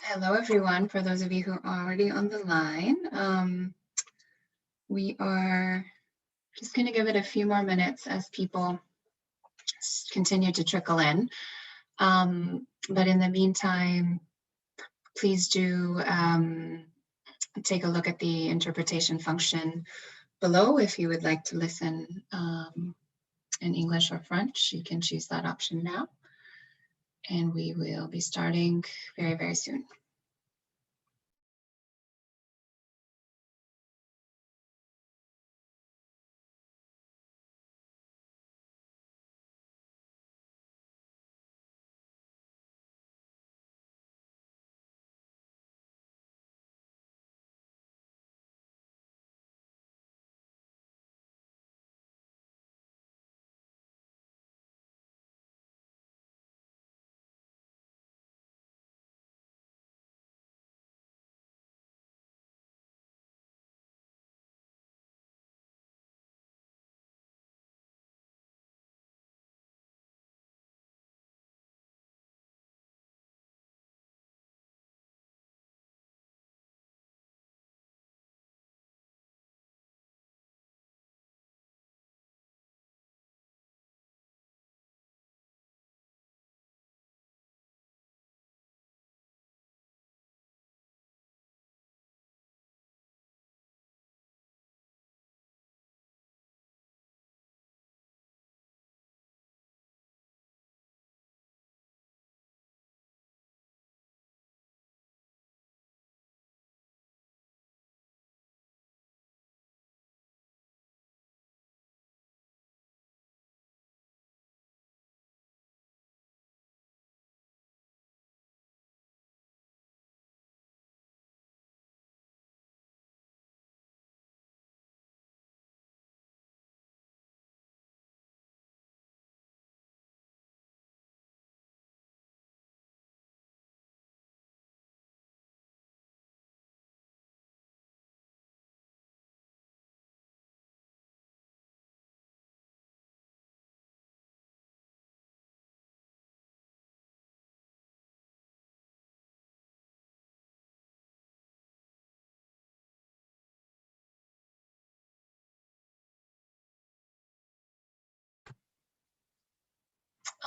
Hello, everyone. For those of you who are already on the line, we are just going to give it a few more minutes as people continue to trickle in. But in the meantime, please do take a look at the interpretation function below. If you would like to listen in English or French, you can choose that option now. And we will be starting very, very soon.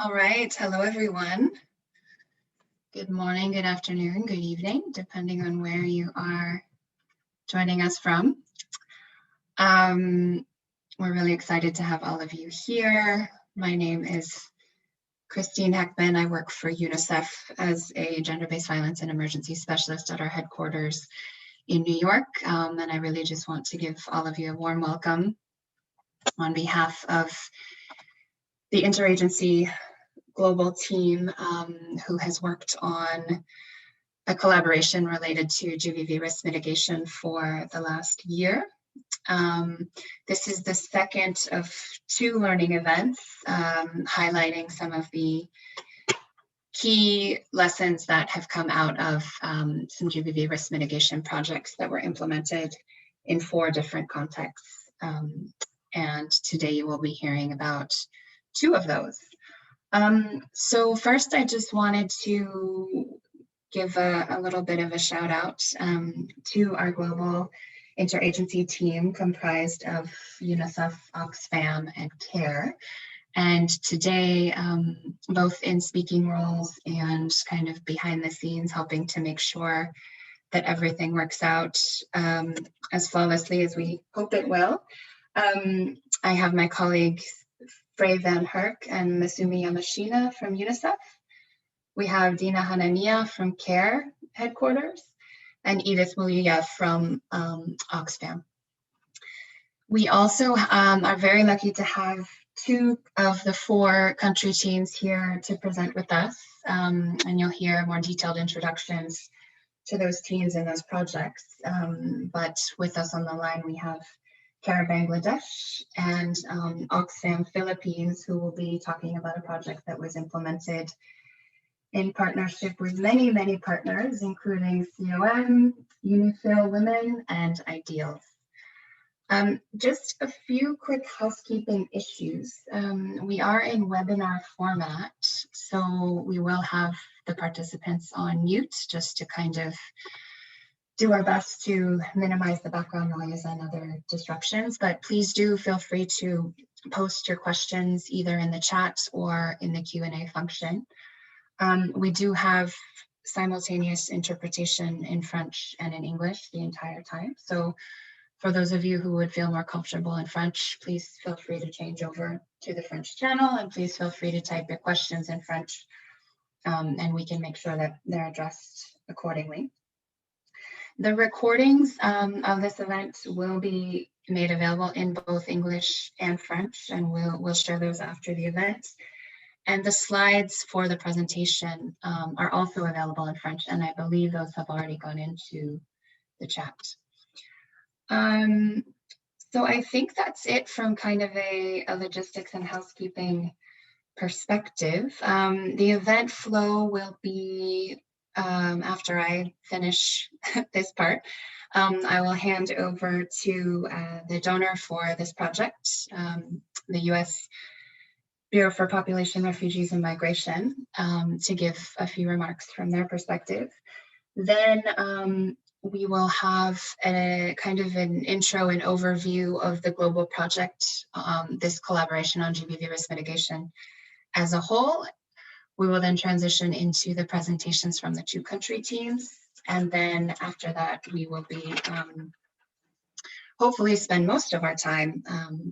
All right. Hello, everyone. Good morning, good afternoon, good evening, depending on where you are joining us from. We're really excited to have all of you here. My name is Christine Heckman. I work for UNICEF as a gender-based violence and emergency specialist at our headquarters in New York. And I really just want to give all of you a warm welcome on behalf of the interagency global team who has worked on a collaboration related to GBV risk mitigation for the last year. This is the second of two learning events highlighting some of the key lessons that have come out of some GBV risk mitigation projects that were implemented in 4 different contexts. And today you will be hearing about 2 of those. So first, I just wanted to give a little bit of a shout out to our global interagency team comprised of UNICEF, Oxfam, and CARE. And today, both in speaking roles and kind of behind the scenes, helping to make sure that everything works out as flawlessly as we hope it will. I have my colleagues Frey Van Herk and Masumi Yamashina from UNICEF. We have Dina Hanania from CARE headquarters and Edith Muluya from Oxfam. We also are very lucky to have 2 of the 4 country teams here to present with us. And you'll hear more detailed introductions to those teams and those projects. But with us on the line, we have CARE Bangladesh and Oxfam Philippines, who will be talking about a project that was implemented in partnership with many, many partners, including COM, UNIFIL Women, and Ideals. Just a few quick housekeeping issues. We are in webinar format, so we will have the participants on mute just to kind of do our best to minimize the background noise and other disruptions, but please do feel free to post your questions either in the chat or in the Q&A function. We do have simultaneous interpretation in French and in English the entire time. So for those of you who would feel more comfortable in French, please feel free to change over to the French channel, and please feel free to type your questions in French, and we can make sure that they're addressed accordingly. The recordings of this event will be made available in both English and French, and we'll share those after the event. And the slides for the presentation are also available in French, and I believe those have already gone into the chat. So I think that's it from kind of a logistics and housekeeping perspective. The event flow will be after I finish this part. I will hand over to the donor for this project, the U.S. Bureau for Population, Refugees, and Migration, to give a few remarks from their perspective. Then we will have a kind of an intro and overview of the global project, this collaboration on GBV risk mitigation as a whole. We will then transition into the presentations from the two country teams. And then after that, we will be hopefully spend most of our time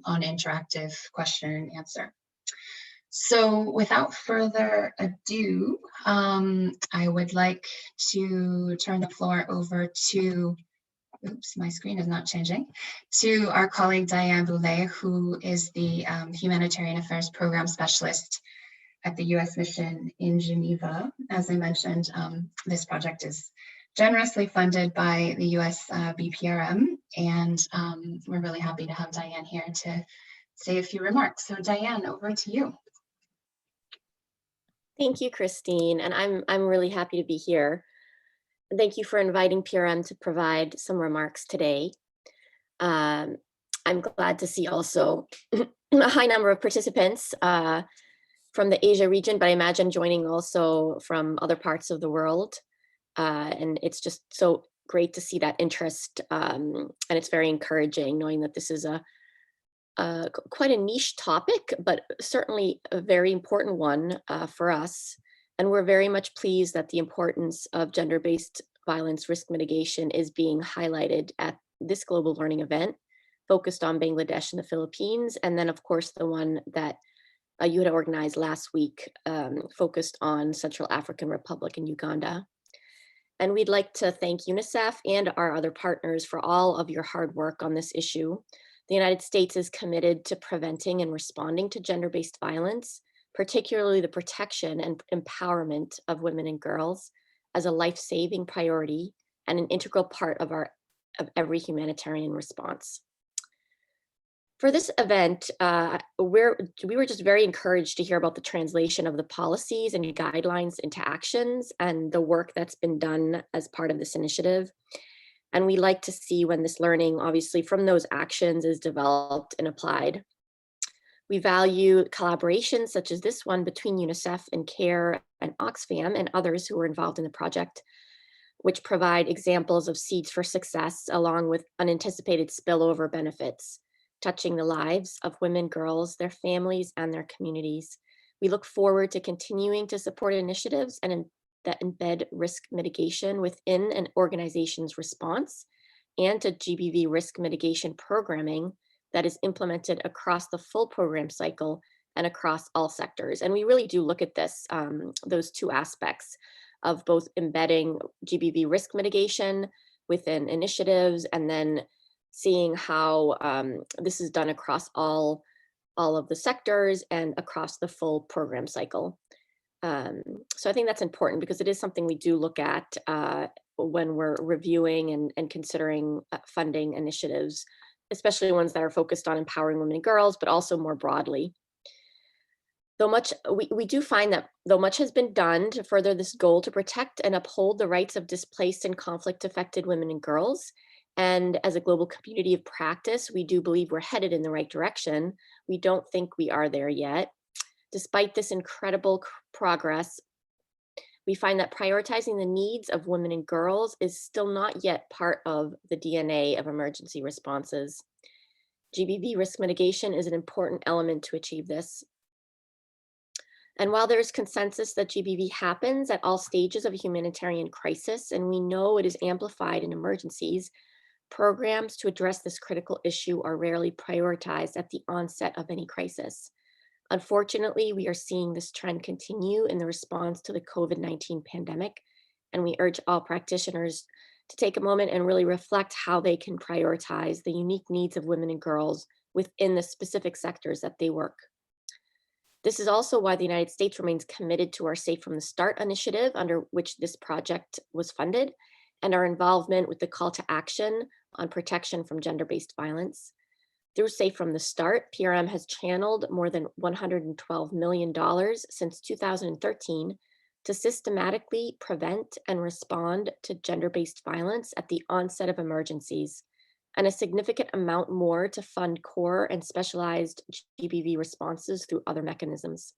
on interactive question and answer. So without further ado, I would like to turn the floor over to, oops, my screen is not changing, to our colleague Diane Boulay, who is the Humanitarian Affairs Program Specialist at the U.S. Mission in Geneva. As I mentioned, this project is generously funded by the U.S. BPRM, and we're really happy to have Diane here to say a few remarks. So Diane, over to you. Thank you, Christine, and I'm really happy to be here. Thank you for inviting PRM to provide some remarks today. I'm glad to see also a high number of participants from the Asia region, but I imagine joining also from other parts of the world. And it's just so great to see that interest, and it's very encouraging knowing that this is quite a niche topic, but certainly a very important one for us. And we're very much pleased that the importance of gender-based violence risk mitigation is being highlighted at this global learning event focused on Bangladesh and the Philippines. And then of course, the one that you had organized last week focused on Central African Republic and Uganda. And we'd like to thank UNICEF and our other partners for all of your hard work on this issue. The United States is committed to preventing and responding to gender-based violence, particularly the protection and empowerment of women and girls, as a life-saving priority and an integral part of every humanitarian response. For this event, we were just very encouraged to hear about the translation of the policies and guidelines into actions and the work that's been done as part of this initiative. And we like to see when this learning, obviously, from those actions is developed and applied. We value collaborations such as this one between UNICEF and CARE and Oxfam and others who are involved in the project, which provide examples of seeds for success along with unanticipated spillover benefits, touching the lives of women, girls, their families, and their communities. We look forward to continuing to support initiatives that embed risk mitigation within an organization's response and to GBV risk mitigation programming that is implemented across the full program cycle and across all sectors. And we really do look at this, those two aspects of both embedding GBV risk mitigation within initiatives and then seeing how this is done across all of the sectors and across the full program cycle. So I think that's important because it is something we do look at when we're reviewing and considering funding initiatives, especially ones that are focused on empowering women and girls, but also more broadly. Though we do find that though much has been done to further this goal to protect and uphold the rights of displaced and conflict-affected women and girls, and as a global community of practice, we do believe we're headed in the right direction. We don't think we are there yet. Despite this incredible progress, we find that prioritizing the needs of women and girls is still not yet part of the DNA of emergency responses. GBV risk mitigation is an important element to achieve this. And while there's consensus that GBV happens at all stages of a humanitarian crisis, and we know it is amplified in emergencies, programs to address this critical issue are rarely prioritized at the onset of any crisis. Unfortunately, we are seeing this trend continue in the response to the COVID-19 pandemic, and we urge all practitioners to take a moment and really reflect how they can prioritize the unique needs of women and girls within the specific sectors that they work. This is also why the United States remains committed to our Safe from the Start initiative, under which this project was funded, and our involvement with the call to action on protection from gender-based violence. Through Safe from the Start, PRM has channeled more than $112 million since 2013 to systematically prevent and respond to gender-based violence at the onset of emergencies, and a significant amount more to fund core and specialized GBV responses through other mechanisms.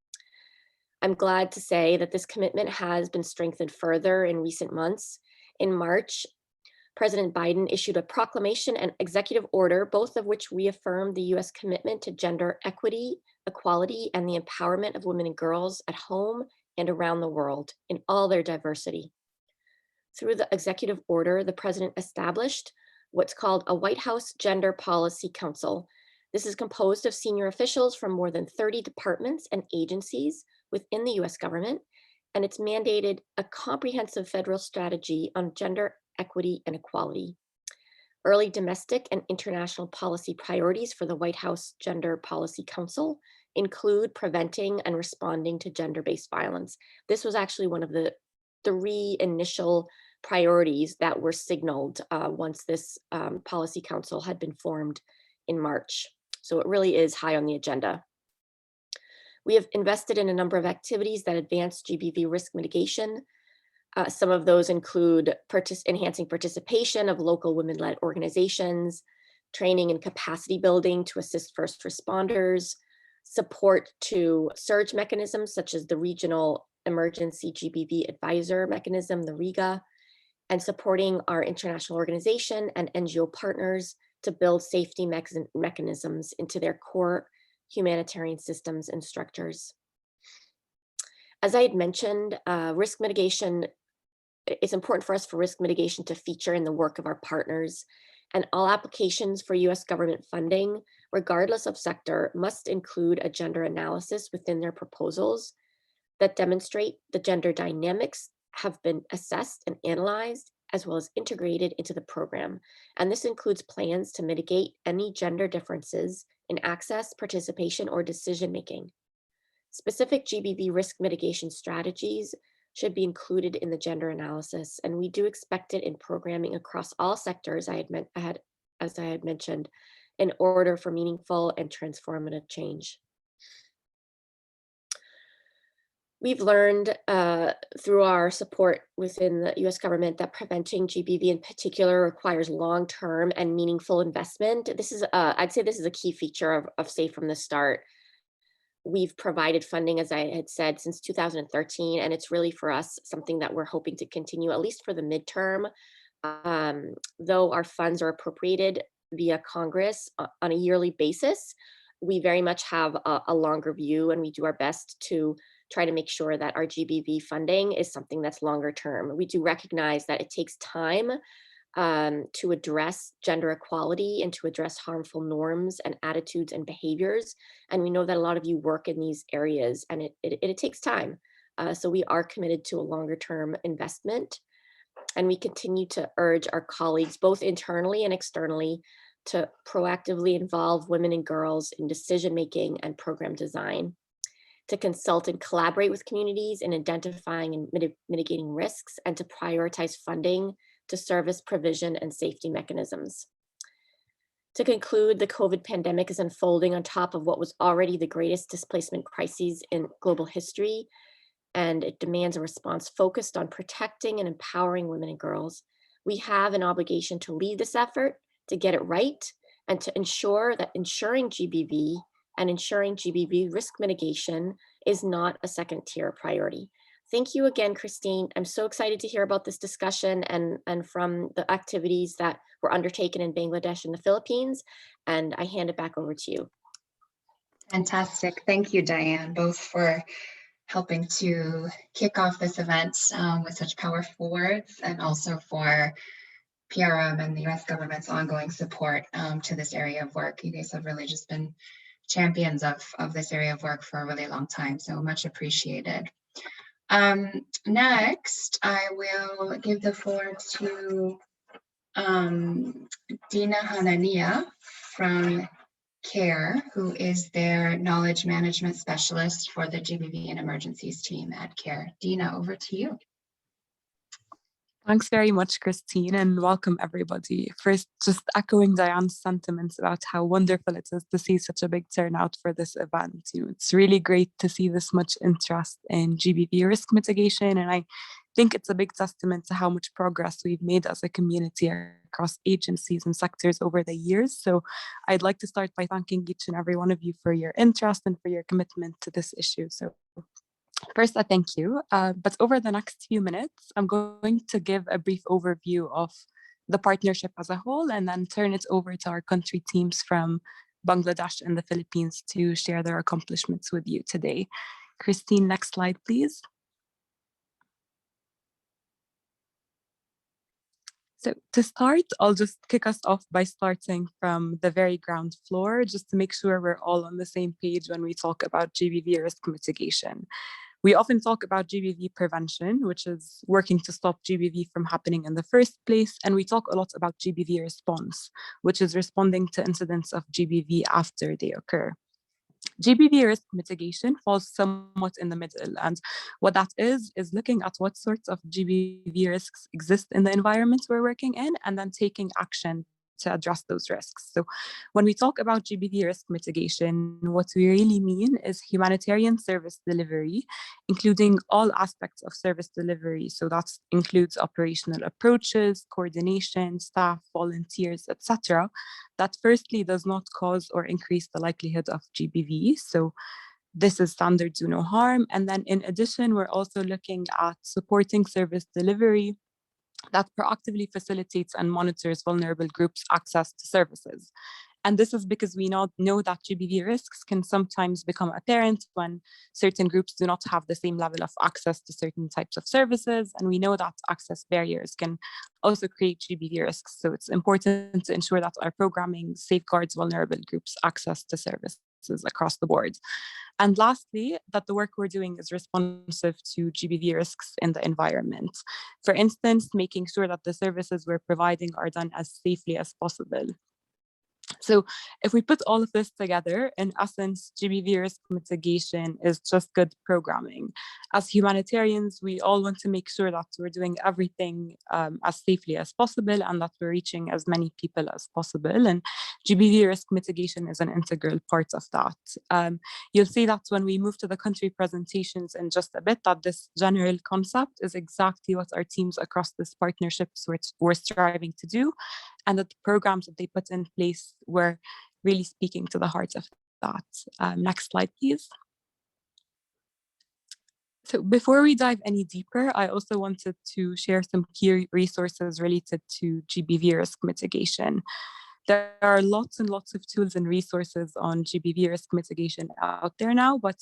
I'm glad to say that this commitment has been strengthened further in recent months. In March, President Biden issued a proclamation and executive order, both of which reaffirmed the US commitment to gender equity, equality, and the empowerment of women and girls at home and around the world in all their diversity. Through the executive order, the president established what's called a White House Gender Policy Council. This is composed of senior officials from more than 30 departments and agencies within the US government, and it's mandated a comprehensive federal strategy on gender equity and equality. Early domestic and international policy priorities for the White House Gender Policy Council include preventing and responding to gender-based violence. This was actually one of the 3 initial priorities that were signaled once this policy council had been formed in March. So it really is high on the agenda. We have invested in a number of activities that advance GBV risk mitigation. Some of those include enhancing participation of local women-led organizations, training and capacity building to assist first responders, support to surge mechanisms such as the Regional Emergency GBV Advisor Mechanism, the REGA, and supporting our international organization and NGO partners to build safety mechanisms into their core humanitarian systems and structures. As I had mentioned, risk mitigation, it's important for us for risk mitigation to feature in the work of our partners, and all applications for US government funding, regardless of sector, must include a gender analysis within their proposals that demonstrate the gender dynamics have been assessed and analyzed, as well as integrated into the program. And this includes plans to mitigate any gender differences in access, participation, or decision-making. Specific GBV risk mitigation strategies should be included in the gender analysis, and we do expect it in programming across all sectors as I had mentioned, in order for meaningful and transformative change. We've learned through our support within the US government that preventing GBV in particular requires long-term and meaningful investment. This is, I'd say this is a key feature of Safe from the Start. We've provided funding, as I had said, since 2013, and it's really for us something that we're hoping to continue, at least for the midterm. Though our funds are appropriated via Congress on a yearly basis, we very much have a longer view, and we do our best to try to make sure that our GBV funding is something that's longer term. We do recognize that it takes time to address gender equality and to address harmful norms and attitudes and behaviors. And we know that a lot of you work in these areas, and it takes time. So we are committed to a longer term investment. And we continue to urge our colleagues, both internally and externally, to proactively involve women and girls in decision-making and program design, to consult and collaborate with communities in identifying and mitigating risks, and to prioritize funding to service provision and safety mechanisms. To conclude, the COVID pandemic is unfolding on top of what was already the greatest displacement crises in global history, and it demands a response focused on protecting and empowering women and girls. We have an obligation to lead this effort, to get it right, and to ensure that ensuring GBV risk mitigation is not a second tier priority. Thank you again, Christine. I'm so excited to hear about this discussion and from the activities that were undertaken in Bangladesh and the Philippines. And I hand it back over to you. Fantastic. Thank you, Diane, both for helping to kick off this event with such powerful words, and also for PRM and the US government's ongoing support to this area of work. You guys have really just been champions of this area of work for a really long time, so much appreciated. Next, I will give the floor to Dina Hanania from CARE, who is their knowledge management specialist for the GBV and emergencies team at CARE. Dina, over to you. Thanks very much, Christine, and welcome everybody. First, just echoing Diane's sentiments about how wonderful it is to see such a big turnout for this event. It's really great to see this much interest in GBV risk mitigation, and I think it's a big testament to how much progress we've made as a community across agencies and sectors over the years. So I'd like to start by thanking each and every one of you for your interest and for your commitment to this issue. So first, I thank you. But over the next few minutes, I'm going to give a brief overview of the partnership as a whole, and then turn it over to our country teams from Bangladesh and the Philippines to share their accomplishments with you today. Christine, next slide, please. So to start, I'll just kick us off by starting from the very ground floor, just to make sure we're all on the same page when we talk about GBV risk mitigation. We often talk about GBV prevention, which is working to stop GBV from happening in the first place. And we talk a lot about GBV response, which is responding to incidents of GBV after they occur. GBV risk mitigation falls somewhat in the middle. And what that is looking at what sorts of GBV risks exist in the environment we're working in, and then taking action to address those risks. So when we talk about GBV risk mitigation, what we really mean is humanitarian service delivery, including all aspects of service delivery. So that includes operational approaches, coordination, staff, volunteers, etc. That firstly does not cause or increase the likelihood of GBV. So this is standard do no harm. And then in addition, we're also looking at supporting service delivery that proactively facilitates and monitors vulnerable groups' access to services. And this is because we know that GBV risks can sometimes become apparent when certain groups do not have the same level of access to certain types of services. And we know that access barriers can also create GBV risks. So it's important to ensure that our programming safeguards vulnerable groups' access to services across the board. And lastly, that the work we're doing is responsive to GBV risks in the environment. For instance, making sure that the services we're providing are done as safely as possible. So if we put all of this together, in essence, GBV risk mitigation is just good programming. As humanitarians, we all want to make sure that we're doing everything as safely as possible and that we're reaching as many people as possible. And GBV risk mitigation is an integral part of that. You'll see that when we move to the country presentations in just a bit, that this general concept is exactly what our teams across this partnerships were striving to do, and that the programs that they put in place were really speaking to the heart of that. Next slide, please. So before we dive any deeper, I also wanted to share some key resources related to GBV risk mitigation. There are lots and lots of tools and resources on GBV risk mitigation out there now, but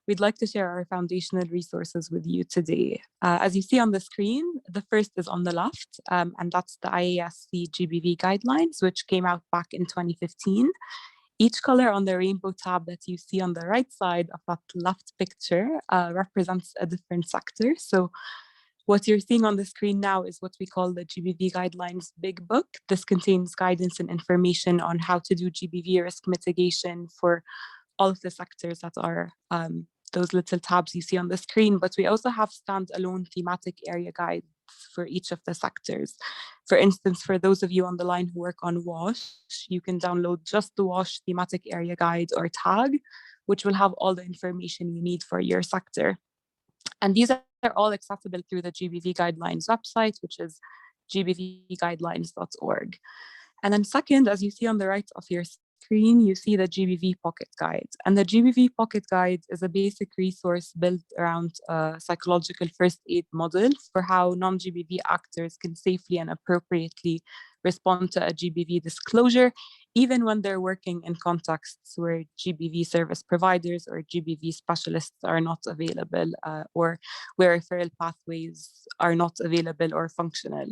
we'd like to share our foundational resources with you today. As you see on the screen, the first is on the left, and that's the IASC GBV guidelines, which came out back in 2015. Each color on the rainbow tab that you see on the right side of that left picture represents a different sector. So what you're seeing on the screen now is what we call the GBV Guidelines Big Book. This contains guidance and information on how to do GBV risk mitigation for all of the sectors that are those little tabs you see on the screen, but we also have standalone thematic area guides for each of the sectors. For instance, for those of you on the line who work on WASH, you can download just the WASH thematic area guide or tag, which will have all the information you need for your sector. And these are all accessible through the GBV Guidelines website, which is gbvguidelines.org. And then second, as you see on the right of your screen, you see the GBV Pocket Guide. And the GBV Pocket Guide is a basic resource built around a psychological first aid model for how non-GBV actors can safely and appropriately respond to a GBV disclosure, even when they're working in contexts where GBV service providers or GBV specialists are not available, or where referral pathways are not available or functional.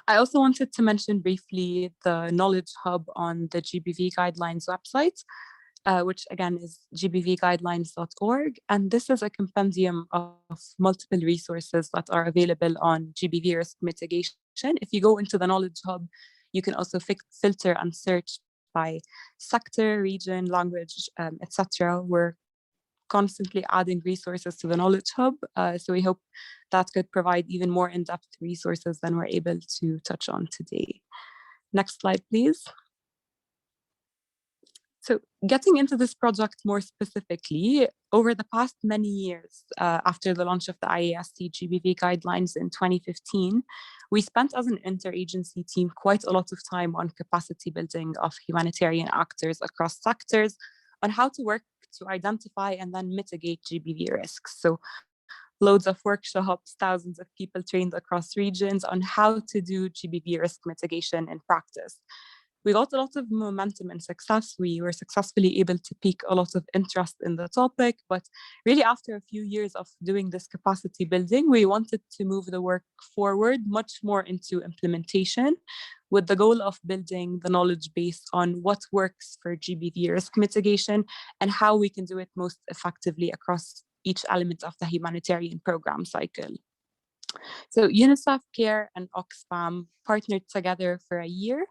I also wanted to mention briefly the Knowledge Hub on the GBV Guidelines website, which again is gbvguidelines.org. And this is a compendium of multiple resources that are available on GBV risk mitigation. If you go into the Knowledge Hub, you can also filter and search by sector, region, language, etc. We're constantly adding resources to the Knowledge Hub. So we hope that could provide even more in-depth resources than we're able to touch on today. Next slide, please. So getting into this project more specifically, over the past many years, after the launch of the IASC GBV guidelines in 2015, we spent as an interagency team quite a lot of time on capacity building of humanitarian actors across sectors on how to work to identify and then mitigate GBV risks. So loads of workshops, thousands of people trained across regions on how to do GBV risk mitigation in practice. We got a lot of momentum and success. We were successfully able to pique a lot of interest in the topic, but really after a few years of doing this capacity building, we wanted to move the work forward much more into implementation with the goal of building the knowledge base on what works for GBV risk mitigation and how we can do it most effectively across each element of the humanitarian program cycle. So UNICEF, CARE, and Oxfam partnered together for a year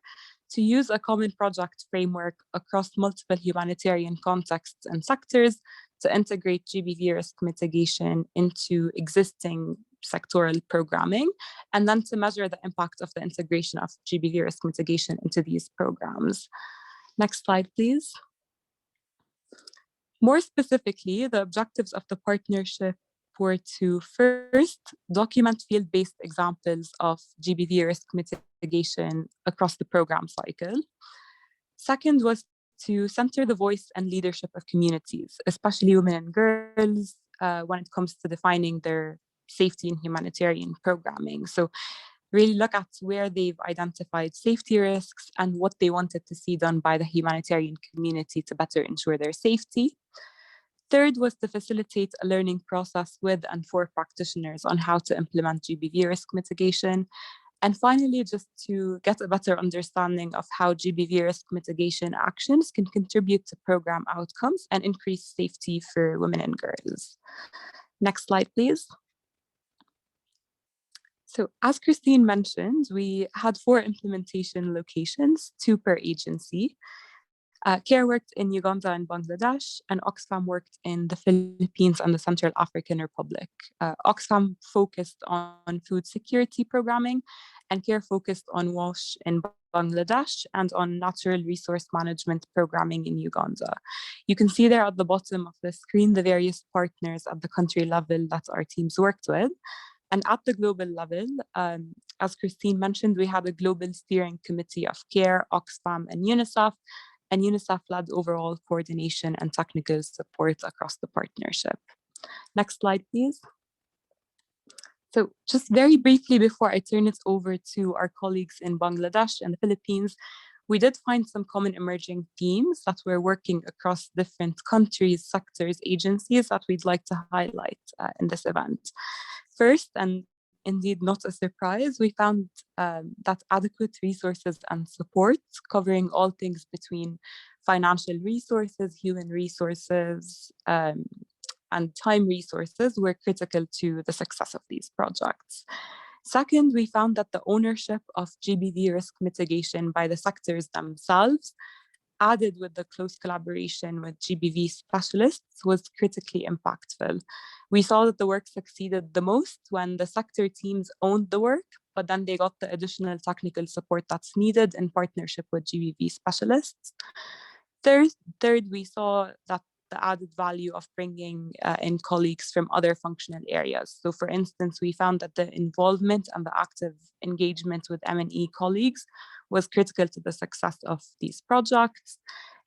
to use a common project framework across multiple humanitarian contexts and sectors to integrate GBV risk mitigation into existing sectoral programming, and then to measure the impact of the integration of GBV risk mitigation into these programs. Next slide, please. More specifically, the objectives of the partnership were to first document field-based examples of GBV risk mitigation across the program cycle. Second was to center the voice and leadership of communities, especially women and girls, when it comes to defining their safety in humanitarian programming. So really look at where they've identified safety risks and what they wanted to see done by the humanitarian community to better ensure their safety. Third was to facilitate a learning process with and for practitioners on how to implement GBV risk mitigation. And finally, just to get a better understanding of how GBV risk mitigation actions can contribute to program outcomes and increase safety for women and girls. Next slide, please. So as Christine mentioned, we had 4 implementation locations, 2 per agency. CARE worked in Uganda and Bangladesh, and Oxfam worked in the Philippines and the Central African Republic. Oxfam focused on food security programming, and CARE focused on WASH in Bangladesh and on natural resource management programming in Uganda. You can see there at the bottom of the screen the various partners at the country level that our teams worked with. And at the global level, as Christine mentioned, we had a global steering committee of CARE, Oxfam, and UNICEF led overall coordination and technical support across the partnership. Next slide, please. So just very briefly before I turn it over to our colleagues in Bangladesh and the Philippines, we did find some common emerging themes that we're working across different countries, sectors, agencies that we'd like to highlight in this event. First, and indeed not a surprise, we found that adequate resources and support covering all things between financial resources, human resources, and time resources were critical to the success of these projects. Second, we found that the ownership of GBV risk mitigation by the sectors themselves, added with the close collaboration with GBV specialists, was critically impactful. We saw that the work succeeded the most when the sector teams owned the work, but then they got the additional technical support that's needed in partnership with GBV specialists. Third, we saw that the added value of bringing in colleagues from other functional areas. So for instance, we found that the involvement and the active engagement with M&E colleagues was critical to the success of these projects.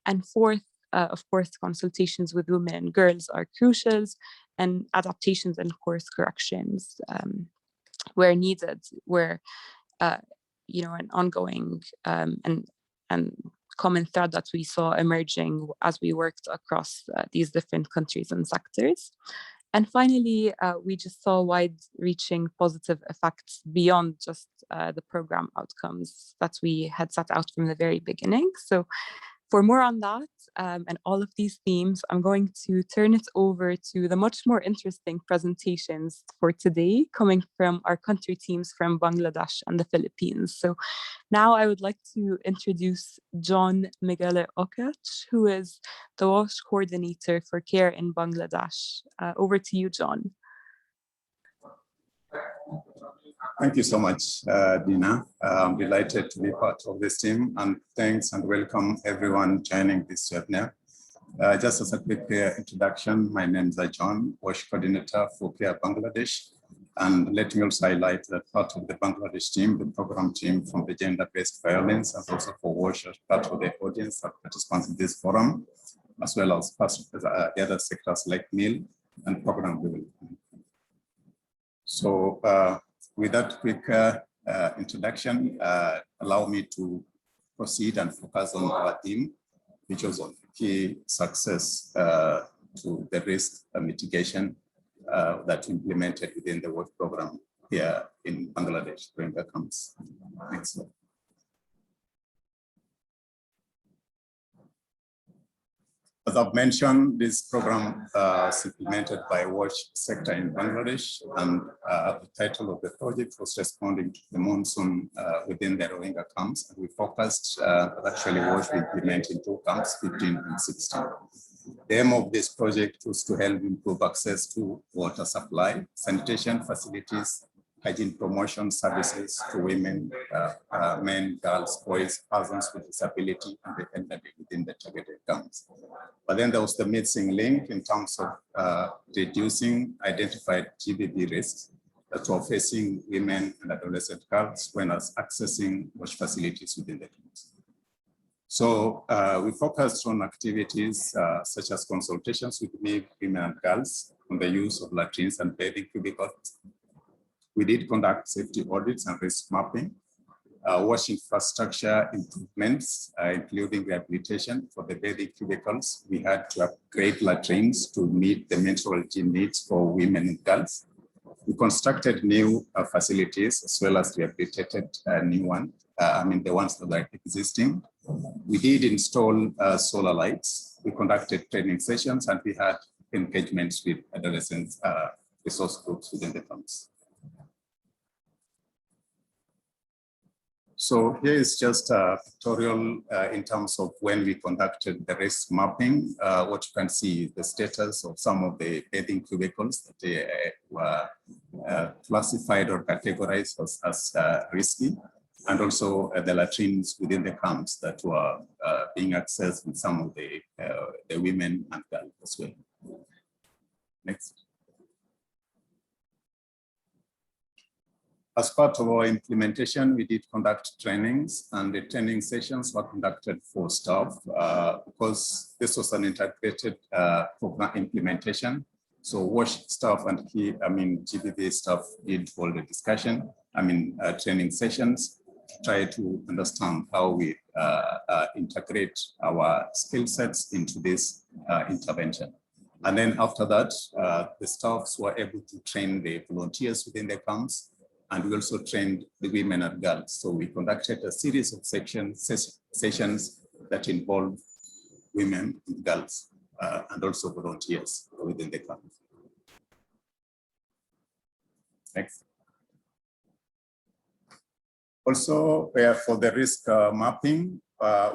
And fourth, of course, consultations with women and girls are crucial, and adaptations and course corrections where needed, were an ongoing and common thread that we saw emerging as we worked across these different countries and sectors. And finally, we just saw wide-reaching positive effects beyond just the program outcomes that we had set out from the very beginning. So for more on that and all of these themes, I'm going to turn it over to the much more interesting presentations for today, coming from our country teams from Bangladesh and the Philippines. So now I would like to introduce John Migale Okech, who is the WASH coordinator for care in Bangladesh. Over to you, John. Thank you so much, Dina. I'm delighted to be part of this team, and thanks and welcome everyone joining this webinar. Just as a quick introduction, my name is John, WASH coordinator for Care Bangladesh. And let me also highlight that part of the Bangladesh team, the program team from the gender-based violence, and also for WASH as part of the audience that participants in this forum, as well as part of the other sectors like MIL and program development. So with that quick introduction, allow me to proceed and focus on our theme, which was on key success to the risk mitigation that implemented within the work program here in Bangladesh during the camps. Next slide. As I've mentioned, this program is implemented by WASH sector in Bangladesh, and the title of the project was responding to the monsoon within the Rohingya camps. And we focused actually WASH we implement in 2 camps, 15 and 16. The aim of this project was to help improve access to water supply, sanitation facilities, hygiene promotion services to women, men, girls, boys, persons with disability, and the elderly within the targeted camps. But then there was the missing link in terms of reducing identified GBV risks that were facing women and adolescent girls when accessing WASH facilities within the camps. So we focused on activities such as consultations with women and girls on the use of latrines and bathing cubicles. We did conduct safety audits and risk mapping, WASH infrastructure improvements, including rehabilitation for the bathing cubicles. We had to upgrade latrines to meet the menstrual hygiene needs for women and girls. We constructed new facilities as well as rehabilitated new ones. The ones that are existing. We did install solar lights. We conducted training sessions, and we had engagements with adolescent resource groups within the camps. So here is just a tutorial in terms of when we conducted the risk mapping. What you can see is the status of some of the bathing cubicles that they were classified or categorized as risky, and also the latrines within the camps that were being accessed with some of the women and girls as well. Next. As part of our implementation, we did conduct trainings, and the training sessions were conducted for staff because this was an integrated program implementation. So WASH staff and GBV staff did hold a discussion, training sessions, to try to understand how we integrate our skill sets into this intervention. And then after that, the staffs were able to train the volunteers within the camps, and we also trained the women and girls. So we conducted a series of sessions that involved women and girls and also volunteers within the camp. Next. Also, for the risk mapping,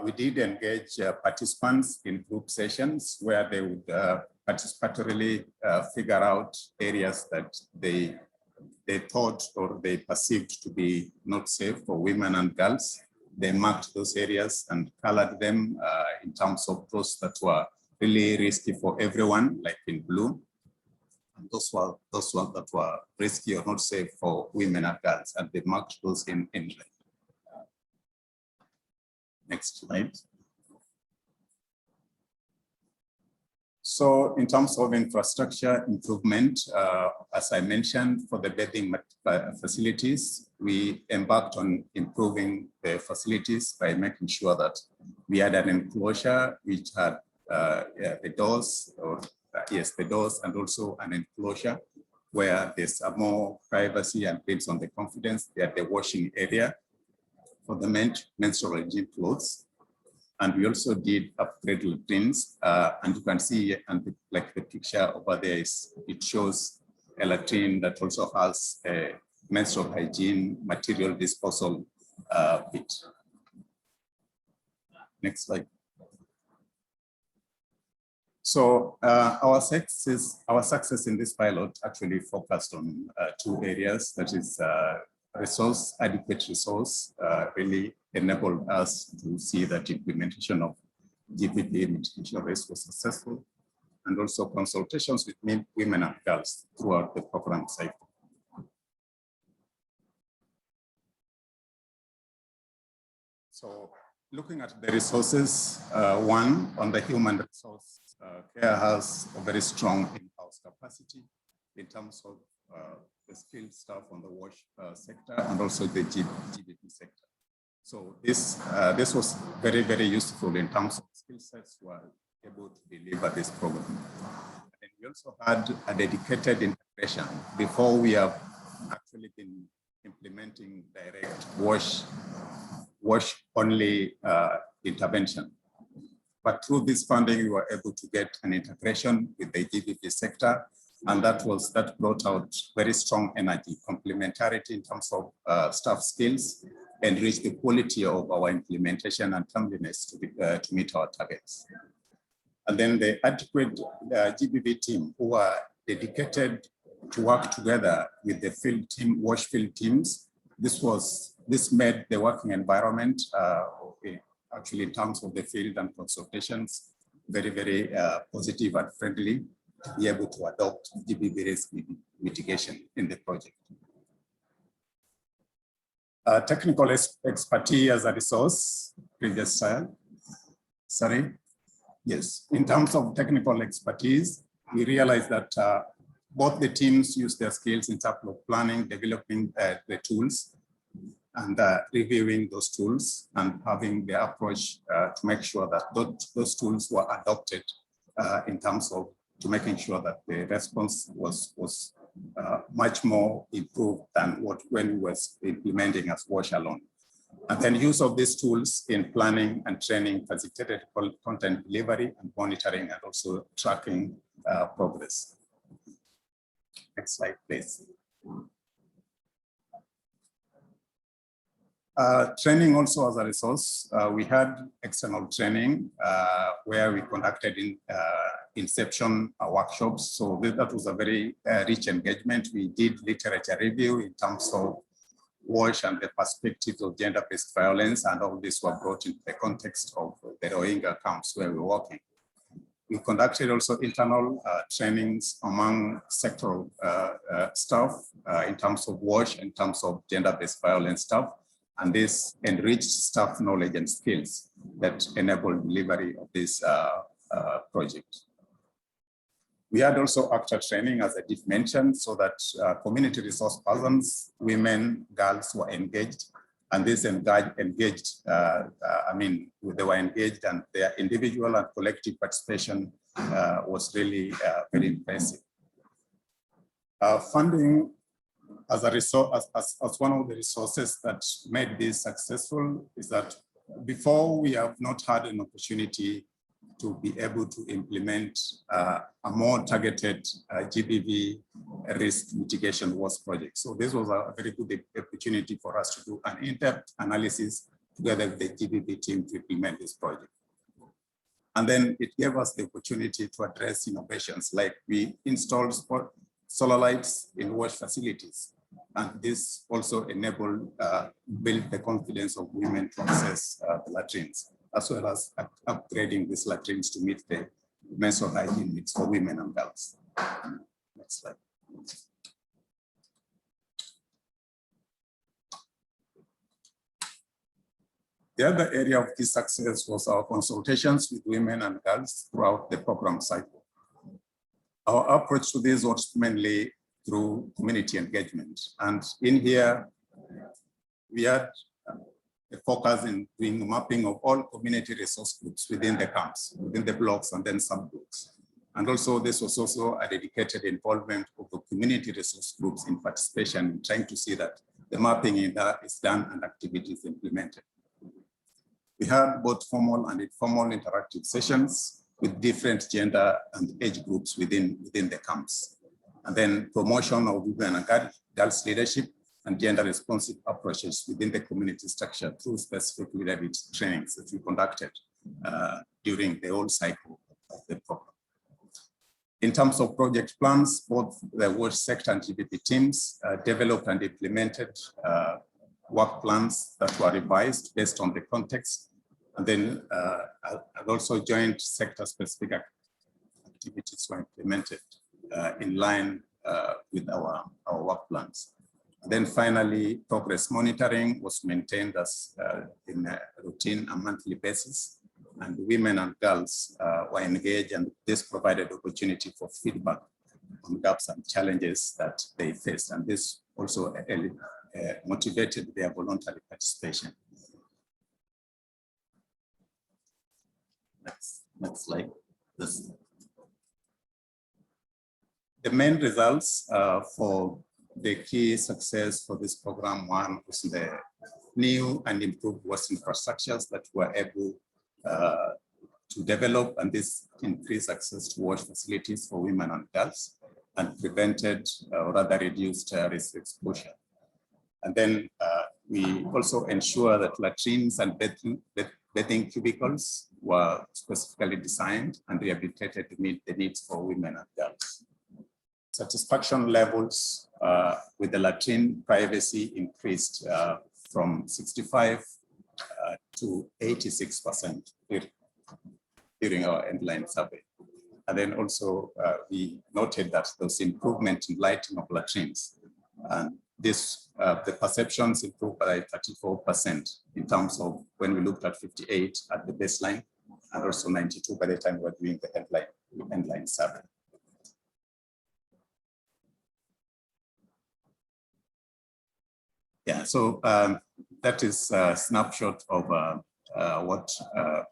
we did engage participants in group sessions where they would participatorily figure out areas that they thought or they perceived to be not safe for women and girls. They marked those areas and colored them in terms of those that were really risky for everyone, like in blue. And those ones that were risky or not safe for women and girls, and they marked those in red. Next slide. So in terms of infrastructure improvement, as I mentioned, for the bathing facilities, we embarked on improving the facilities by making sure that we had an enclosure which had the doors, the doors, and also an enclosure where there's a more privacy and builds on the confidence. They had the washing area for the menstrual hygiene clothes. And we also did upgrade latrines, and you can see, and like the picture over there it shows a latrine that also has a menstrual hygiene material disposal bit. Next slide. So our success in this pilot actually focused on 2 areas. That is adequate resource really enabled us to see that implementation of GBV mitigation risk was successful, and also consultations with women and girls throughout the program cycle. So looking at the resources, one, on the human resource, CARE has a very strong in-house capacity in terms of the skilled staff on the WASH sector and also the GBV sector. So this was very, very useful in terms of skill sets who are able to deliver this program. And we also had a dedicated integration before we have actually been implementing direct WASH only intervention. But through this funding, we were able to get an integration with the GBV sector, and that brought out very strong energy, complementarity in terms of staff skills, and reach the quality of our implementation and timeliness to meet our targets. And then the adequate GBV team who are dedicated to work together with the field team, WASH field teams. This made the working environment actually in terms of the field and consultations very, very positive and friendly to be able to adopt GBV risk mitigation in the project. Technical expertise as a resource, previous slide. Sorry. Yes, in terms of technical expertise, we realized that both the teams use their skills in terms of planning, developing the tools, and reviewing those tools and having the approach to make sure that those tools were adopted in terms of making sure that the response was much more improved than when we was implementing as WASH alone. And then use of these tools in planning and training, facilitated content delivery and monitoring, and also tracking progress. Next slide, please. Training also as a resource. We had external training where we conducted inception workshops. So that was a very rich engagement. We did literature review in terms of WASH and the perspectives of gender-based violence, and all this were brought into the context of the Rohingya camps where we're working. We conducted also internal trainings among sectoral staff in terms of WASH, in terms of gender-based violence staff, and this enriched staff knowledge and skills that enabled delivery of this project. We had also actor training, as I did mention, so that community resource persons, women, girls were engaged, and this they were engaged, and their individual and collective participation was really very impressive. Funding as a resource, as one of the resources that made this successful is that before we have not had an opportunity to be able to implement a more targeted GBV risk mitigation WASH project. So this was a very good opportunity for us to do an in-depth analysis together with the GBV team to implement this project. And then it gave us the opportunity to address innovations, like we installed solar lights in WASH facilities. And this also enabled, build the confidence of women to access the latrines, as well as upgrading these latrines to meet the menstrual hygiene needs for women and girls. Next slide. The other area of key success was our consultations with women and girls throughout the program cycle. Our approach to this was mainly through community engagement. And in here, we had a focus in doing mapping of all community resource groups within the camps, within the blocks and then subgroups. And also this was also a dedicated involvement of the community resource groups in participation in trying to see that the mapping in that is done and activities implemented. We had both formal and informal interactive sessions with different gender and age groups within the camps. And then promotion of women and girls leadership and gender responsive approaches within the community structure through specific leadership trainings that we conducted during the whole cycle of the program. In terms of project plans, both the WASH sector and GBV teams developed and implemented work plans that were revised based on the context. And then I've also joined sector-specific activities were implemented in line with our work plans. And then finally, progress monitoring was maintained as in a routine and monthly basis. And women and girls were engaged, and this provided opportunity for feedback on gaps and challenges that they faced. And this also motivated their voluntary participation. Next slide. The main results for the key success for this program, one was the new and improved WASH infrastructures that were able to develop, and this increased access to WASH facilities for women and girls and prevented or rather reduced risk exposure. And then we also ensure that latrines and bathing cubicles were specifically designed and rehabilitated to meet the needs for women and girls. Satisfaction levels with the latrine privacy increased from 65 to 86% during our endline survey. And then also we noted that there was improvement in lighting of latrines. And this, the perceptions improved by 34% in terms of when we looked at 58 at the baseline, and also 92 by the time we were doing the endline survey. Yeah, so that is a snapshot of what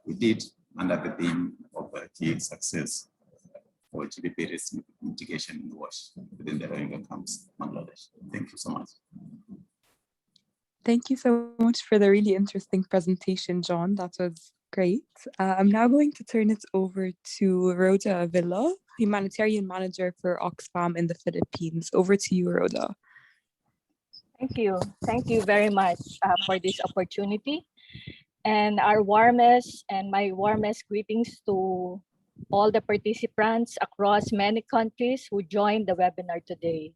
we did under the theme of key success for GBV risk mitigation in WASH within the Rohingya camps, Bangladesh. Thank you so much. Thank you so much for the really interesting presentation, John. That was great. I'm now going to turn it over to Rhoda Avila, Humanitarian Manager for Oxfam in the Philippines. Over to you, Rhoda. Thank you. Thank you very much for this opportunity. And our warmest and my warmest greetings to all the participants across many countries who joined the webinar today.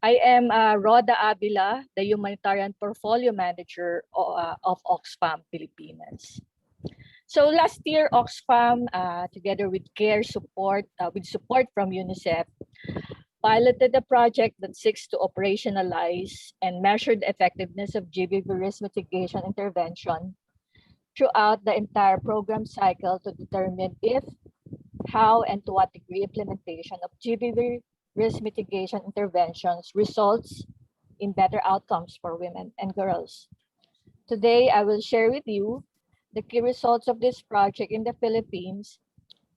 I am Rhoda Avila, the Humanitarian Portfolio Manager of Oxfam Philippines. So last year, Oxfam, together with CARE support, with support from UNICEF, piloted a project that seeks to operationalize and measure the effectiveness of GBV risk mitigation intervention throughout the entire program cycle to determine if, how, and to what degree implementation of GBV risk mitigation interventions results in better outcomes for women and girls. Today, I will share with you the key results of this project in the Philippines,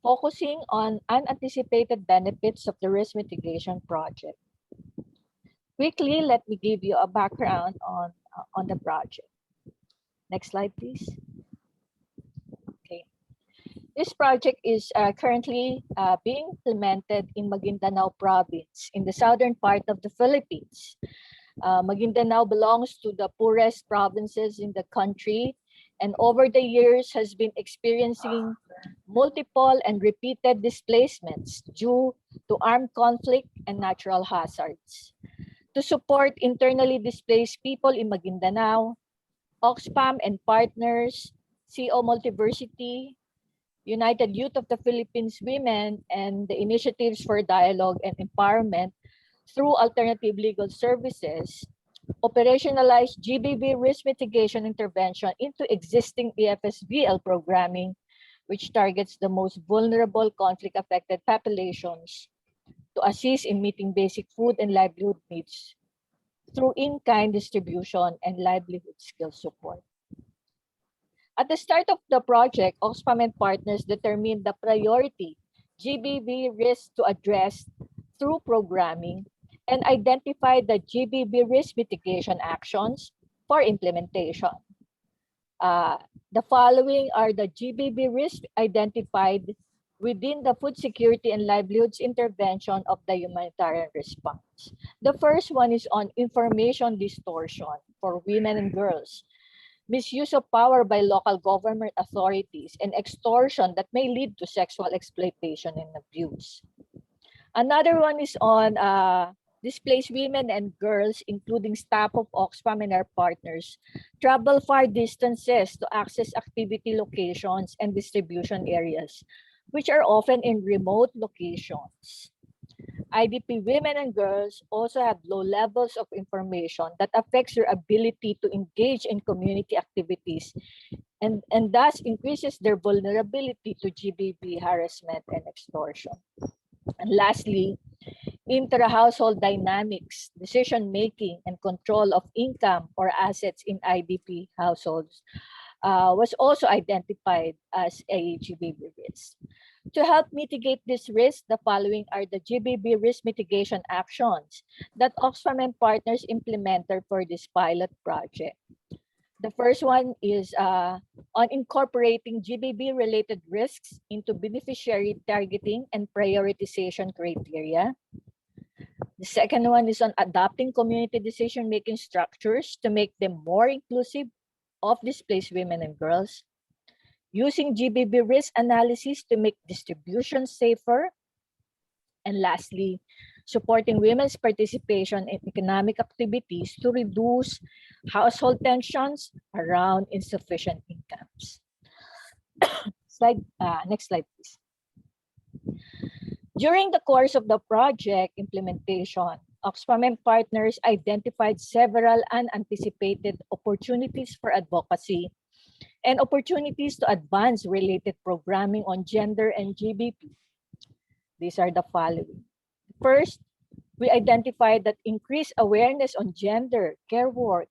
focusing on unanticipated benefits of the risk mitigation project. Quickly, let me give you a background on the project. Next slide, please. Okay. This project is currently being implemented in Maguindanao province in the southern part of the Philippines. Maguindanao belongs to the poorest provinces in the country, and over the years has been experiencing multiple and repeated displacements due to armed conflict and natural hazards. To support internally displaced people in Maguindanao, Oxfam and partners, CO Multiversity, United Youth of the Philippines Women, and the Initiatives for Dialogue and Empowerment through Alternative Legal Services operationalize GBV risk mitigation intervention into existing EFSVL programming, which targets the most vulnerable conflict-affected populations to assist in meeting basic food and livelihood needs through in-kind distribution and livelihood skill support. At the start of the project, Oxfam and partners determined the priority GBV risks to address through programming and identified the GBV risk mitigation actions for implementation. The following are the GBV risks identified within the food security and livelihoods intervention of the humanitarian response. The first one is on information distortion for women and girls, misuse of power by local government authorities, and extortion that may lead to sexual exploitation and abuse. Another one is on displaced women and girls, including staff of Oxfam and our partners, travel far distances to access activity locations and distribution areas, which are often in remote locations. IDP women and girls also have low levels of information that affects their ability to engage in community activities and thus increases their vulnerability to GBV harassment and extortion. And lastly, intra-household dynamics, decision-making, and control of income or assets in IDP households was also identified as a GBV risk. To help mitigate this risk, the following are the GBV risk mitigation actions that Oxfam and partners implemented for this pilot project. The first one is on incorporating GBV-related risks into beneficiary targeting and prioritization criteria. The second one is on adopting community decision-making structures to make them more inclusive of displaced women and girls. Using GBV risk analysis to make distribution safer. And lastly, supporting women's participation in economic activities to reduce household tensions around insufficient incomes. Next slide, please. During the course of the project implementation, Oxfam and partners identified several unanticipated opportunities for advocacy and opportunities to advance related programming on gender and GBV. These are the following. First, we identified that increased awareness on gender care work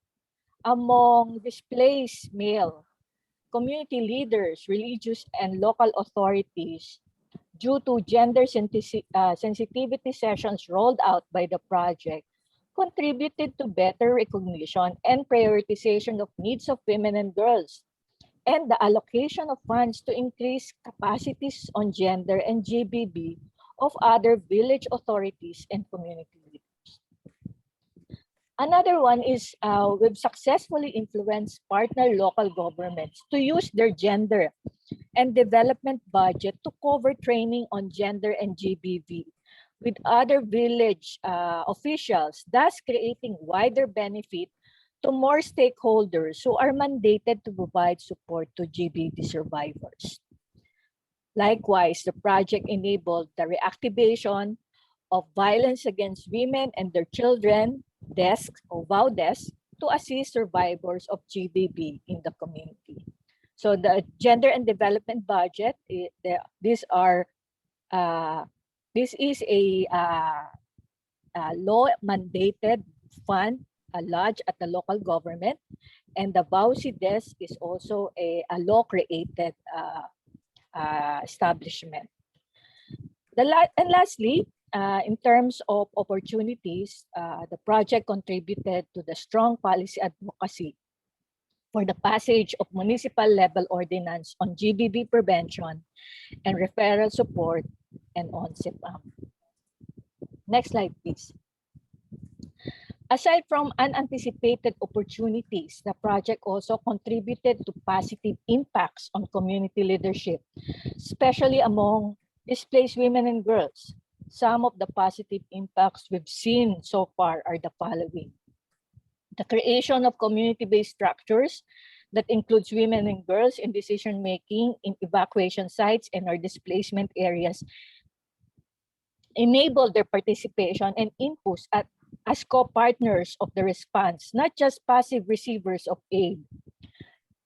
among displaced male community leaders, religious and local authorities due to gender sensitivity sessions rolled out by the project contributed to better recognition and prioritization of needs of women and girls, and the allocation of funds to increase capacities on gender and GBV of other village authorities and community leaders. Another one is we've successfully influenced partner local governments to use their gender and development budget to cover training on gender and GBV with other village officials, thus creating wider benefit to more stakeholders who are mandated to provide support to GBV survivors. Likewise, the project enabled the reactivation of violence against women and their children desks or VOW desks to assist survivors of GBV in the community. So the gender and development budget, this is a law mandated fund lodged at the local government, and the VOWC desk is also a law created establishment. And lastly, in terms of opportunities, the project contributed to the strong policy advocacy for the passage of municipal level ordinance on GBV prevention and referral support and on CPAM. Next slide, please. Aside from unanticipated opportunities, the project also contributed to positive impacts on community leadership, especially among displaced women and girls. Some of the positive impacts we've seen so far are the following. The creation of community-based structures that includes women and girls in decision-making in evacuation sites and or displacement areas enable their participation and inputs at as co-partners of the response, not just passive receivers of aid.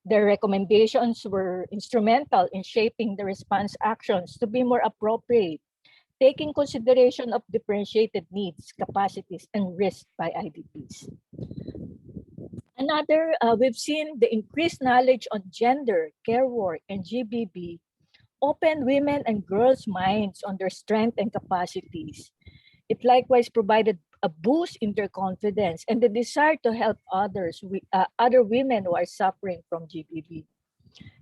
Their recommendations were instrumental in shaping the response actions to be more appropriate, taking consideration of differentiated needs, capacities, and risk by IDPs. Another, we've seen the increased knowledge on gender, care work, and GBV open women and girls' minds on their strengths and capacities. It likewise provided a boost in their confidence and the desire to help others, other women who are suffering from GBV.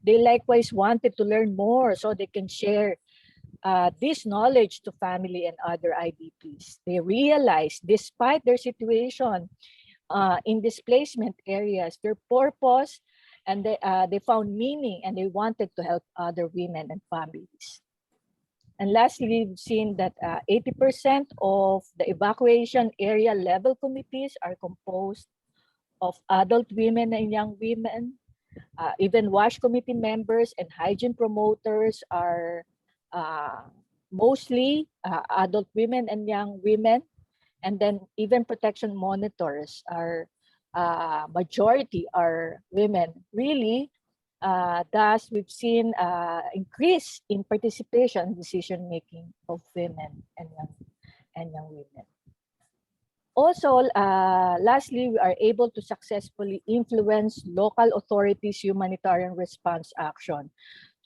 They likewise wanted to learn more so they can share this knowledge to family and other IDPs. They realized, despite their situation in displacement areas, their purpose, and they found meaning, and they wanted to help other women and families. And lastly, we've seen that 80% of the evacuation area level committees are composed of adult women and young women. Even WASH committee members and hygiene promoters are mostly adult women and young women. And then even protection monitors are majority are women. Really, thus we've seen increase in participation and decision making of women and young women. Also, lastly, we are able to successfully influence local authorities' humanitarian response action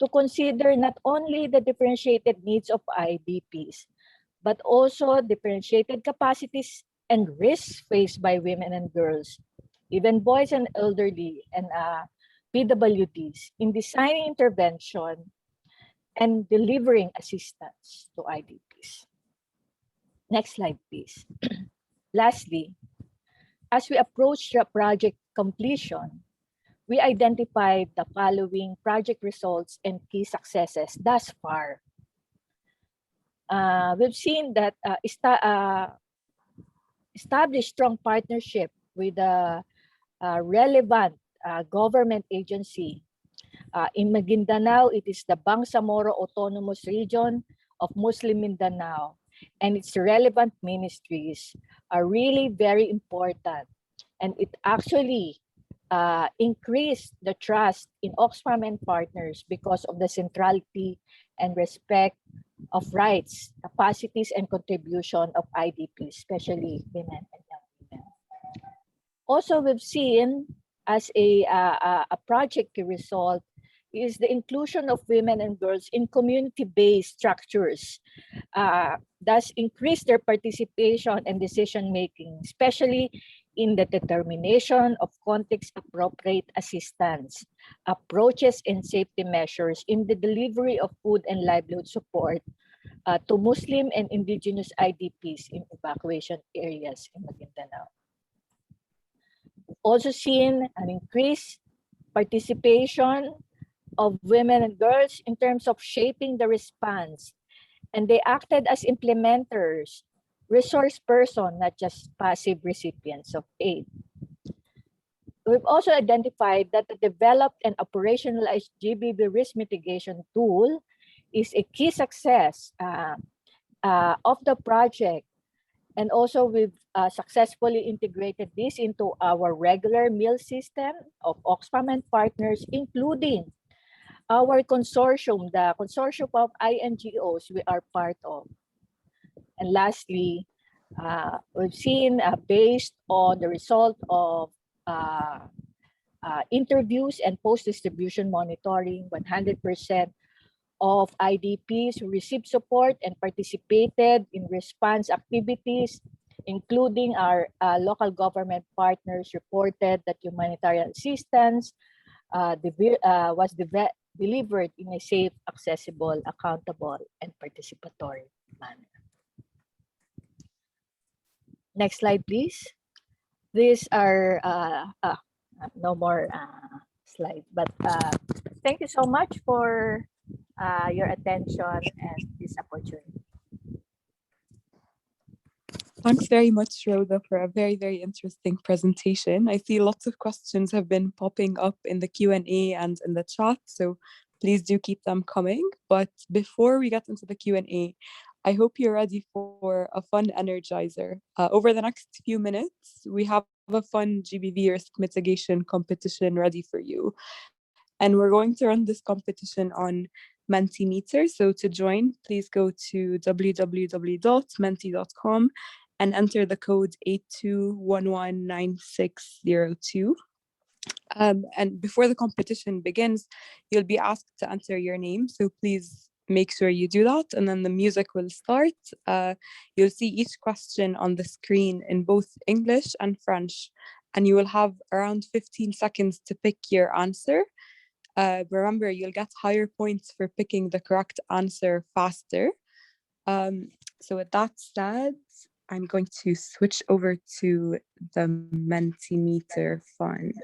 to consider not only the differentiated needs of IDPs, but also differentiated capacities and risks faced by women and girls, even boys and elderly, and PWDs in designing intervention and delivering assistance to IDPs. Next slide, please. Lastly, as we approach the project completion, we identified the following project results and key successes thus far. We've seen that establish strong partnership with a relevant government agency. In Maguindanao, it is the Bangsamoro Autonomous Region of Muslim Mindanao, and its relevant ministries are really very important. And it actually increased the trust in Oxfam and partners because of the centrality and respect of rights, capacities, and contribution of IDPs, especially women and young women. Also, we've seen as a project result is the inclusion of women and girls in community-based structures, thus increase their participation and decision-making, especially in the determination of context-appropriate assistance, approaches and safety measures in the delivery of food and livelihood support to Muslim and indigenous IDPs in evacuation areas in Maguindanao. We've also seen an increased participation of women and girls in terms of shaping the response, and they acted as implementers, resource person, not just passive recipients of aid. We've also identified that the developed and operationalized GBV risk mitigation tool is a key success of the project. And also we've successfully integrated this into our regular meal system of Oxfam and partners, including our consortium, the consortium of INGOs we are part of. And lastly, we've seen based on the result of interviews and post-distribution monitoring, 100% of IDPs who received support and participated in response activities, including our local government partners, reported that humanitarian assistance was delivered in a safe, accessible, accountable, and participatory manner. Next slide, please. These are no more slides, but thank you so much for your attention and this opportunity. Thanks very much, Rhoda, for a very, very interesting presentation. I see lots of questions have been popping up in the Q&A and in the chat, so please do keep them coming. But before we get into the Q&A, I hope you're ready for a fun energizer. Over the next few minutes, we have a fun GBV risk mitigation competition ready for you. And we're going to run this competition on Mentimeter. So to join, please go to www.menti.com and enter the code 82119602. And before the competition begins, you'll be asked to enter your name. So please make sure you do that. And then the music will start. You'll see each question on the screen in both English and French. And you will have around 15 seconds to pick your answer. Remember, you'll get higher points for picking the correct answer faster. So with that said, I'm going to switch over to the Mentimeter fund.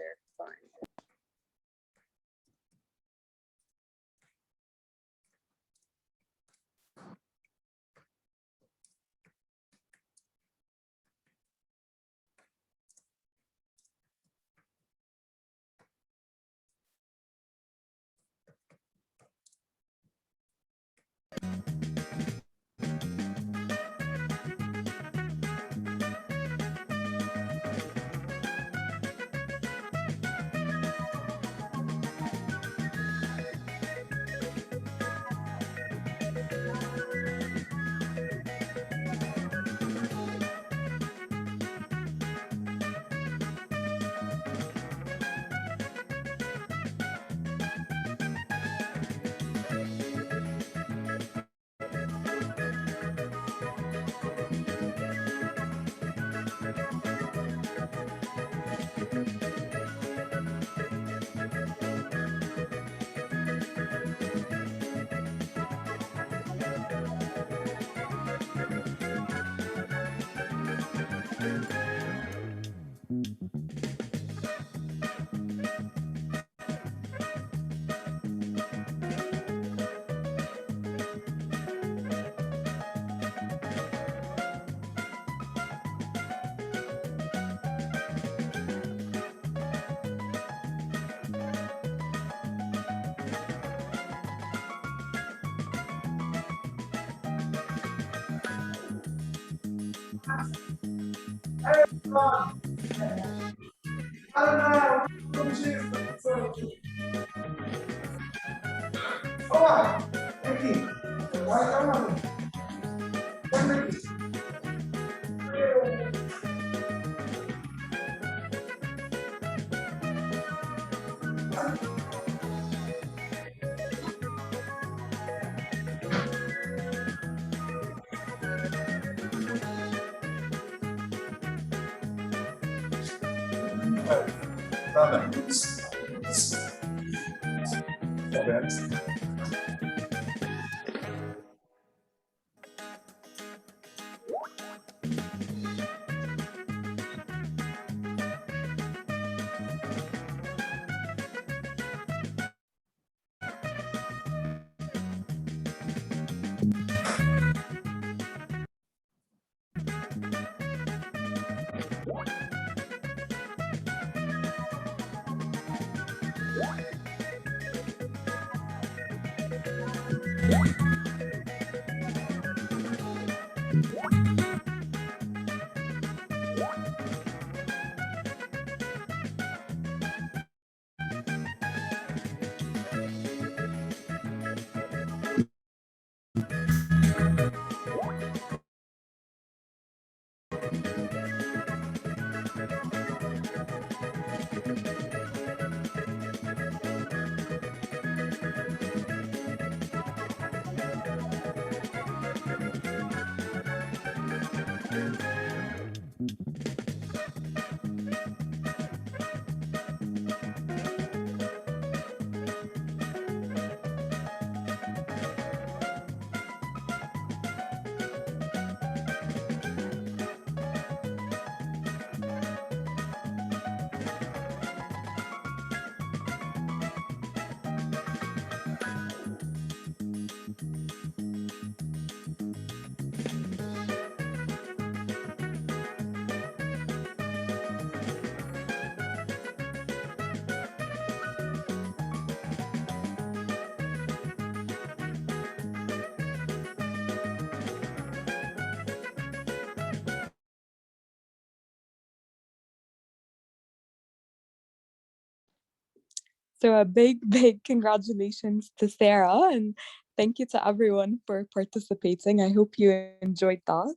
So a big, big congratulations to Sarah, and thank you to everyone for participating. I hope you enjoyed that.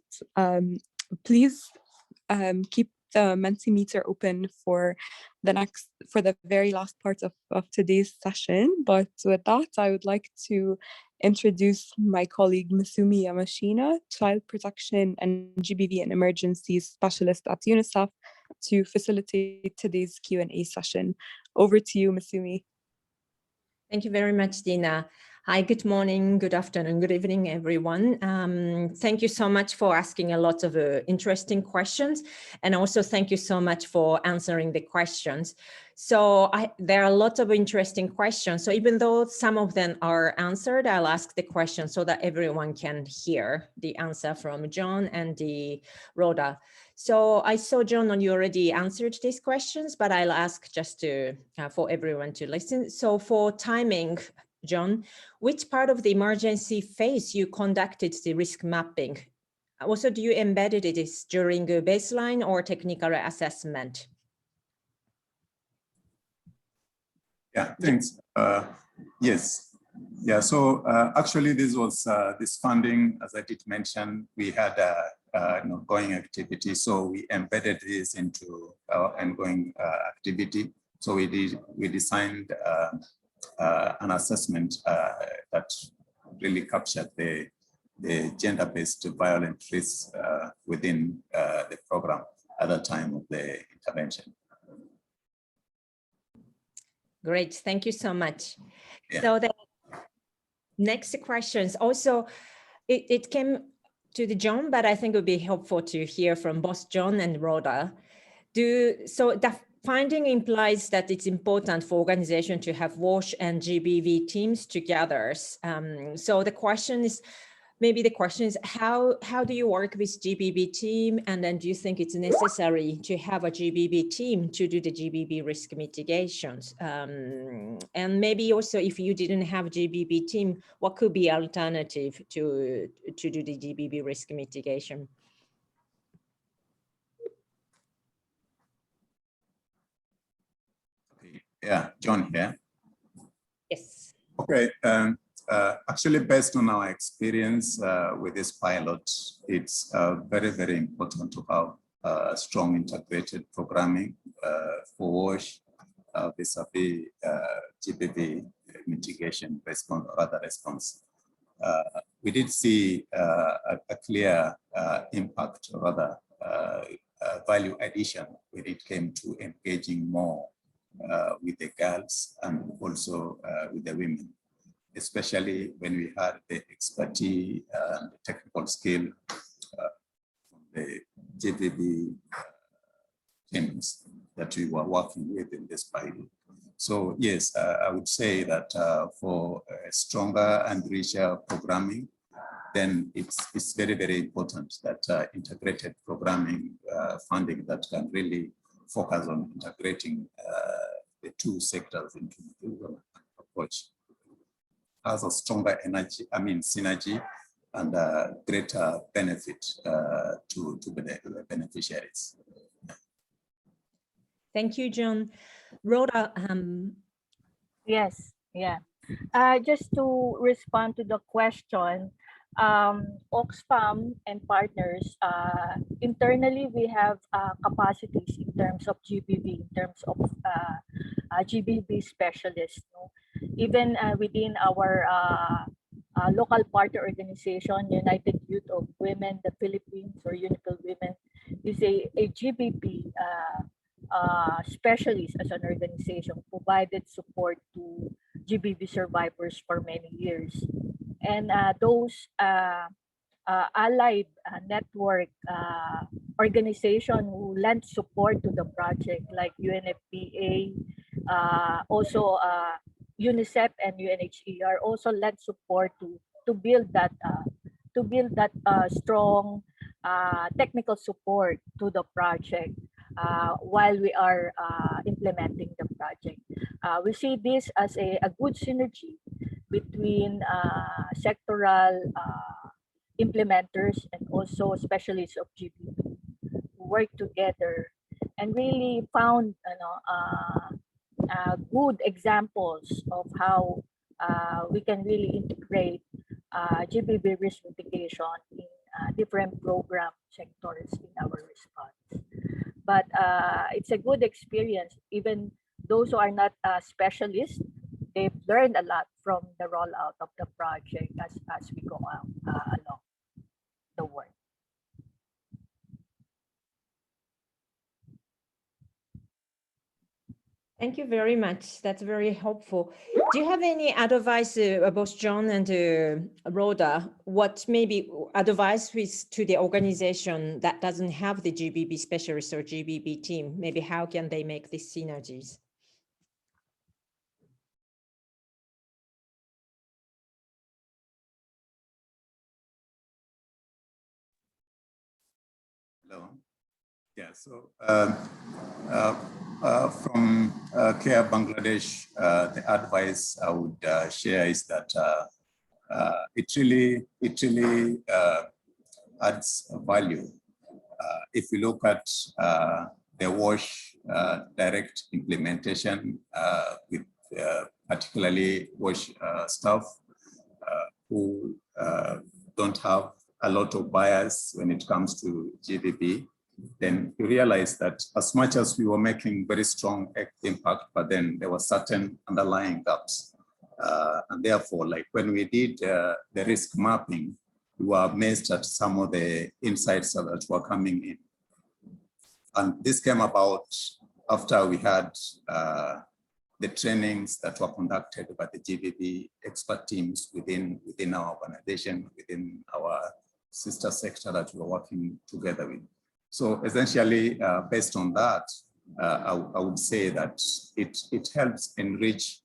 Please keep the Mentimeter open for the very last part of today's session. But with that, I would like to introduce my colleague Masumi Yamashina, Child Protection and GBV and Emergencies Specialist at UNICEF, to facilitate today's Q&A session. Over to you, Masumi. Thank you very much, Dina. Hi, good morning, good afternoon, good evening, everyone. Thank you so much for asking a lot of interesting questions. And also thank you so much for answering the questions. So there are a lot of interesting questions. So even though some of them are answered, I'll ask the question so that everyone can hear the answer from John and the Rhoda. So I saw, John, you already answered these questions, but I'll ask just to for everyone to listen. So for timing, John, which part of the emergency phase you conducted the risk mapping? Also, do you embedded it during a baseline or technical assessment? Yeah, thanks. Yes. Yeah, so actually this was this funding, as I did mention, we had an ongoing activity. So we embedded this into our ongoing activity. So we designed an assessment that really captured the gender-based violent risks within the program at the time of the intervention. Great, thank you so much. Yeah. So the next questions also, it came to the John, but I think it would be helpful to hear from both John and Rhoda. So the finding implies that it's important for organization to have WASH and GBV teams together. So the question is, how do you work with GBV team? And then do you think it's necessary to have a GBV team to do the GBV risk mitigations? And maybe also if you didn't have GBV team, what could be alternative to do the GBV risk mitigation? Yeah, John here. Yes. Okay. Actually, based on our experience with this pilot, it's very, very important to have strong integrated programming for WASH vis-a-vis GBV mitigation response or other response. We did see a clear impact or rather value addition when it came to engaging more with the girls and also with the women, especially when we had the expertise and the technical skill from the GBV teams that we were working with in this pilot. So yes, I would say that for stronger and richer programming, then it's very, very important that integrated programming funding that can really focus on integrating the two sectors into one approach has a stronger synergy and greater benefit to the beneficiaries. Thank you, John. Rhoda. Yes, yeah. Just to respond to the question, Oxfam and partners, internally we have capacities in terms of GBV, in terms of GBV specialists. No? Even within our local partner organization, United Youth of Women, the Philippines, or UNIFIL Women, is a GBV specialist as an organization, provided support to GBV survivors for many years. And those allied network organization who lend support to the project, like UNFPA, also UNICEF and UNHCR also lend support to build that strong technical support to the project while we are implementing the project. We see this as a good synergy between sectoral implementers and also specialists of GBV who work together and really found good examples of how we can really integrate GBV risk mitigation in different program sectors in our response. But it's a good experience. Even those who are not specialists, they've learned a lot from the rollout of the project as we go along the work. Thank you very much. That's very helpful. Do you have any advice, both John and Rhoda, what maybe advice with to the organization that doesn't have the GBV specialist or GBV team? Maybe how can they make these synergies? Hello. Yeah, so from Care Bangladesh, the advice I would share is that it really adds value. If you look at the WASH direct implementation with particularly WASH staff who don't have a lot of bias when it comes to GBV, then you realize that as much as we were making very strong impact, but then there were certain underlying gaps. And therefore, like when we did the risk mapping, we were amazed at some of the insights that were coming in. And this came about after we had the trainings that were conducted by the GBV expert teams within our organization, within our sister sector that we're working together with. So essentially, based on that, I would say that it helps enrich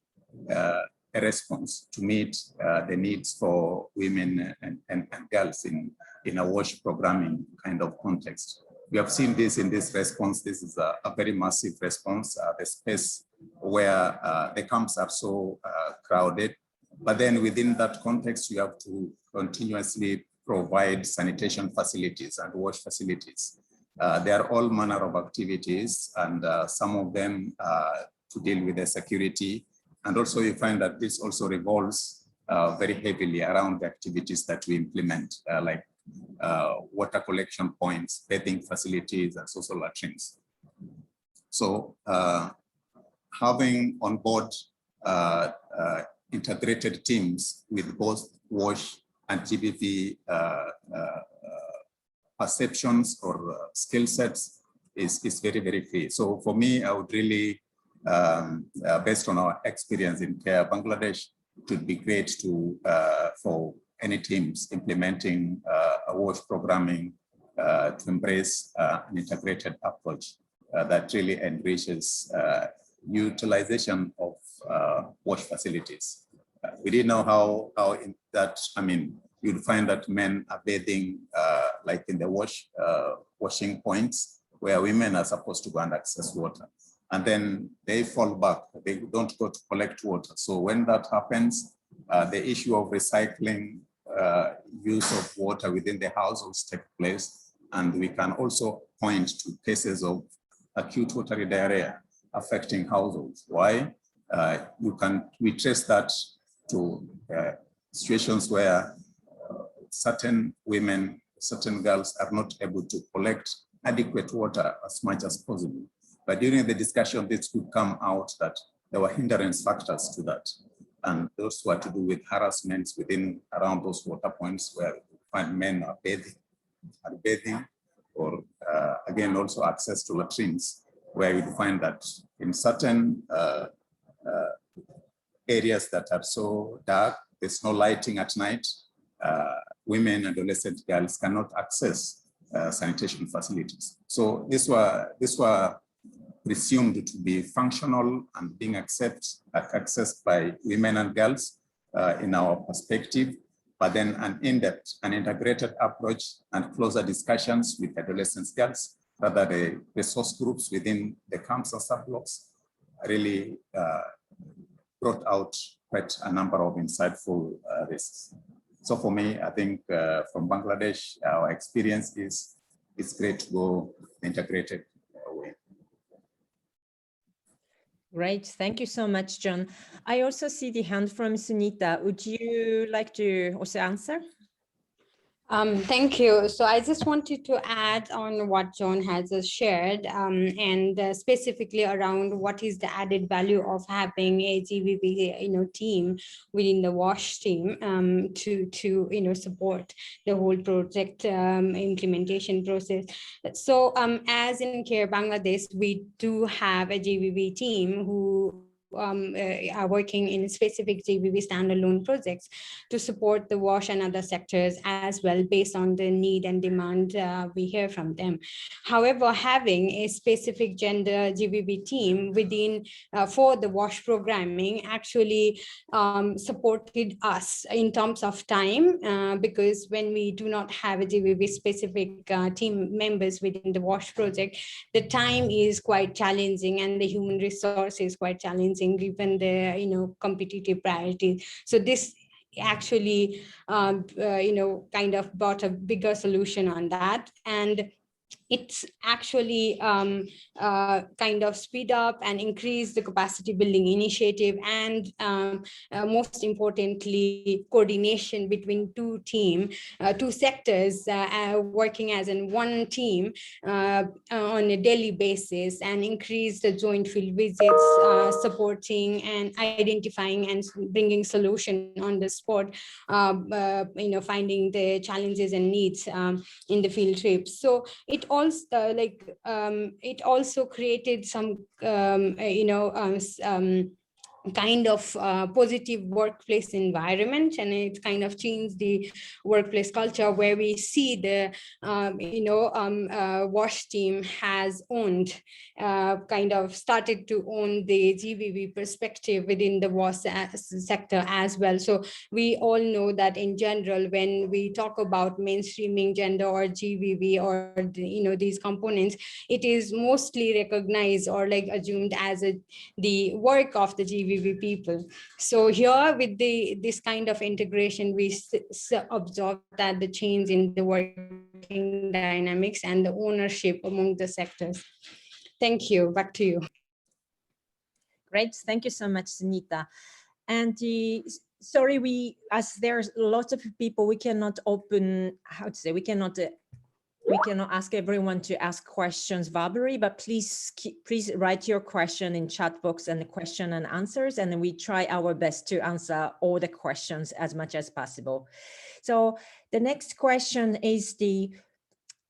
a response to meet the needs for women and girls in a WASH programming kind of context. We have seen this in this response. This is a very massive response, the space where the camps are so crowded. But then within that context, you have to continuously provide sanitation facilities and WASH facilities. There are all manner of activities, and some of them to deal with the security. And also you find that this also revolves very heavily around the activities that we implement, like water collection points, bathing facilities, and social latrines. So having on board integrated teams with both WASH and GBV perceptions or skill sets is very, very key. So for me, I would really, based on our experience in Care Bangladesh, it would be great to for any teams implementing a WASH programming to embrace an integrated approach that really enriches utilization of WASH facilities. We didn't know how in that, I mean, you'd find that men are bathing like in the washing points where women are supposed to go and access water. And then they fall back, they don't go to collect water. So when that happens, the issue of recycling use of water within the households take place. And we can also point to cases of acute watery diarrhea affecting households. Why? We trace that to situations where certain women, certain girls are not able to collect adequate water as much as possible. But during the discussion, this could come out that there were hindrance factors to that. And those were to do with harassments around those water points where we find men are bathing, or again, also access to latrines, where you find that in certain areas that are so dark, there's no lighting at night, women and adolescent girls cannot access sanitation facilities. So these were presumed to be functional and being accessed by women and girls in our perspective, but then an in-depth and integrated approach and closer discussions with adolescent girls, rather the resource groups within the camps and subblocks really brought out quite a number of insightful risks. So for me, I think from Bangladesh, our experience is it's great to go integrated way. Great. Thank you so much, John. I also see the hand from Sunita. Would you like to also answer? Thank you. So I just wanted to add on what John has just shared, and specifically around what is the added value of having a GBV, team within the WASH team to support the whole project implementation process. So as in CARE Bangladesh, we do have a GBV team who are working in specific GBV standalone projects to support the WASH and other sectors as well, based on the need and demand we hear from them. However, having a specific gender GBV team within for the WASH programming actually supported us in terms of time, because when we do not have a GBV specific team members within the WASH project, the time is quite challenging and the human resource is quite challenging given the competitive priorities. So this actually kind of brought a bigger solution on that, and it's actually kind of speed up and increase the capacity building initiative, and most importantly, coordination between two sectors working as in one team on a daily basis, and increase the joint field visits, supporting and identifying and bringing solution on the spot, finding the challenges and needs in the field trips. So it also created some kind of positive workplace environment, and it kind of changed the workplace culture, where we see the WASH team has owned kind of started to own the GBV perspective within the WASH sector as well. So we all know that in general, when we talk about mainstreaming gender or GBV or these components, it is mostly recognized or like assumed as the work of the GBV people. So here with this kind of integration, we observe that the change in the working dynamics and the ownership among the sectors. Thank you. Back to you. Great. Thank you so much, Sunita. And sorry, as there's lots of people, we cannot open, we cannot ask everyone to ask questions verbally, but please write your question in chat box and the question and answers, and then we try our best to answer all the questions as much as possible. So the next question is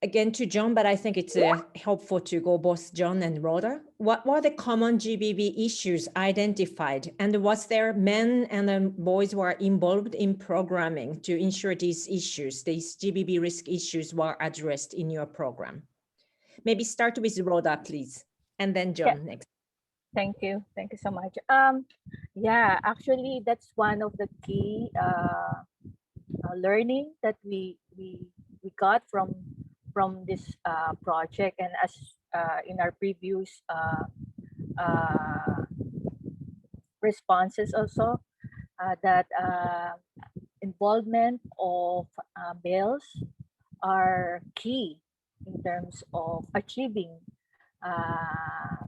again to John, but I think it's helpful to go both John and Rhoda. What were the common GBV issues identified, and was there men and boys were involved in programming to ensure these GBV risk issues were addressed in your program? Maybe start with Rhoda, please, and then John next. Thank you so much. Yeah, actually that's one of the key learning that we got from this project, and as in our previous responses also, that involvement of males are key in terms of achieving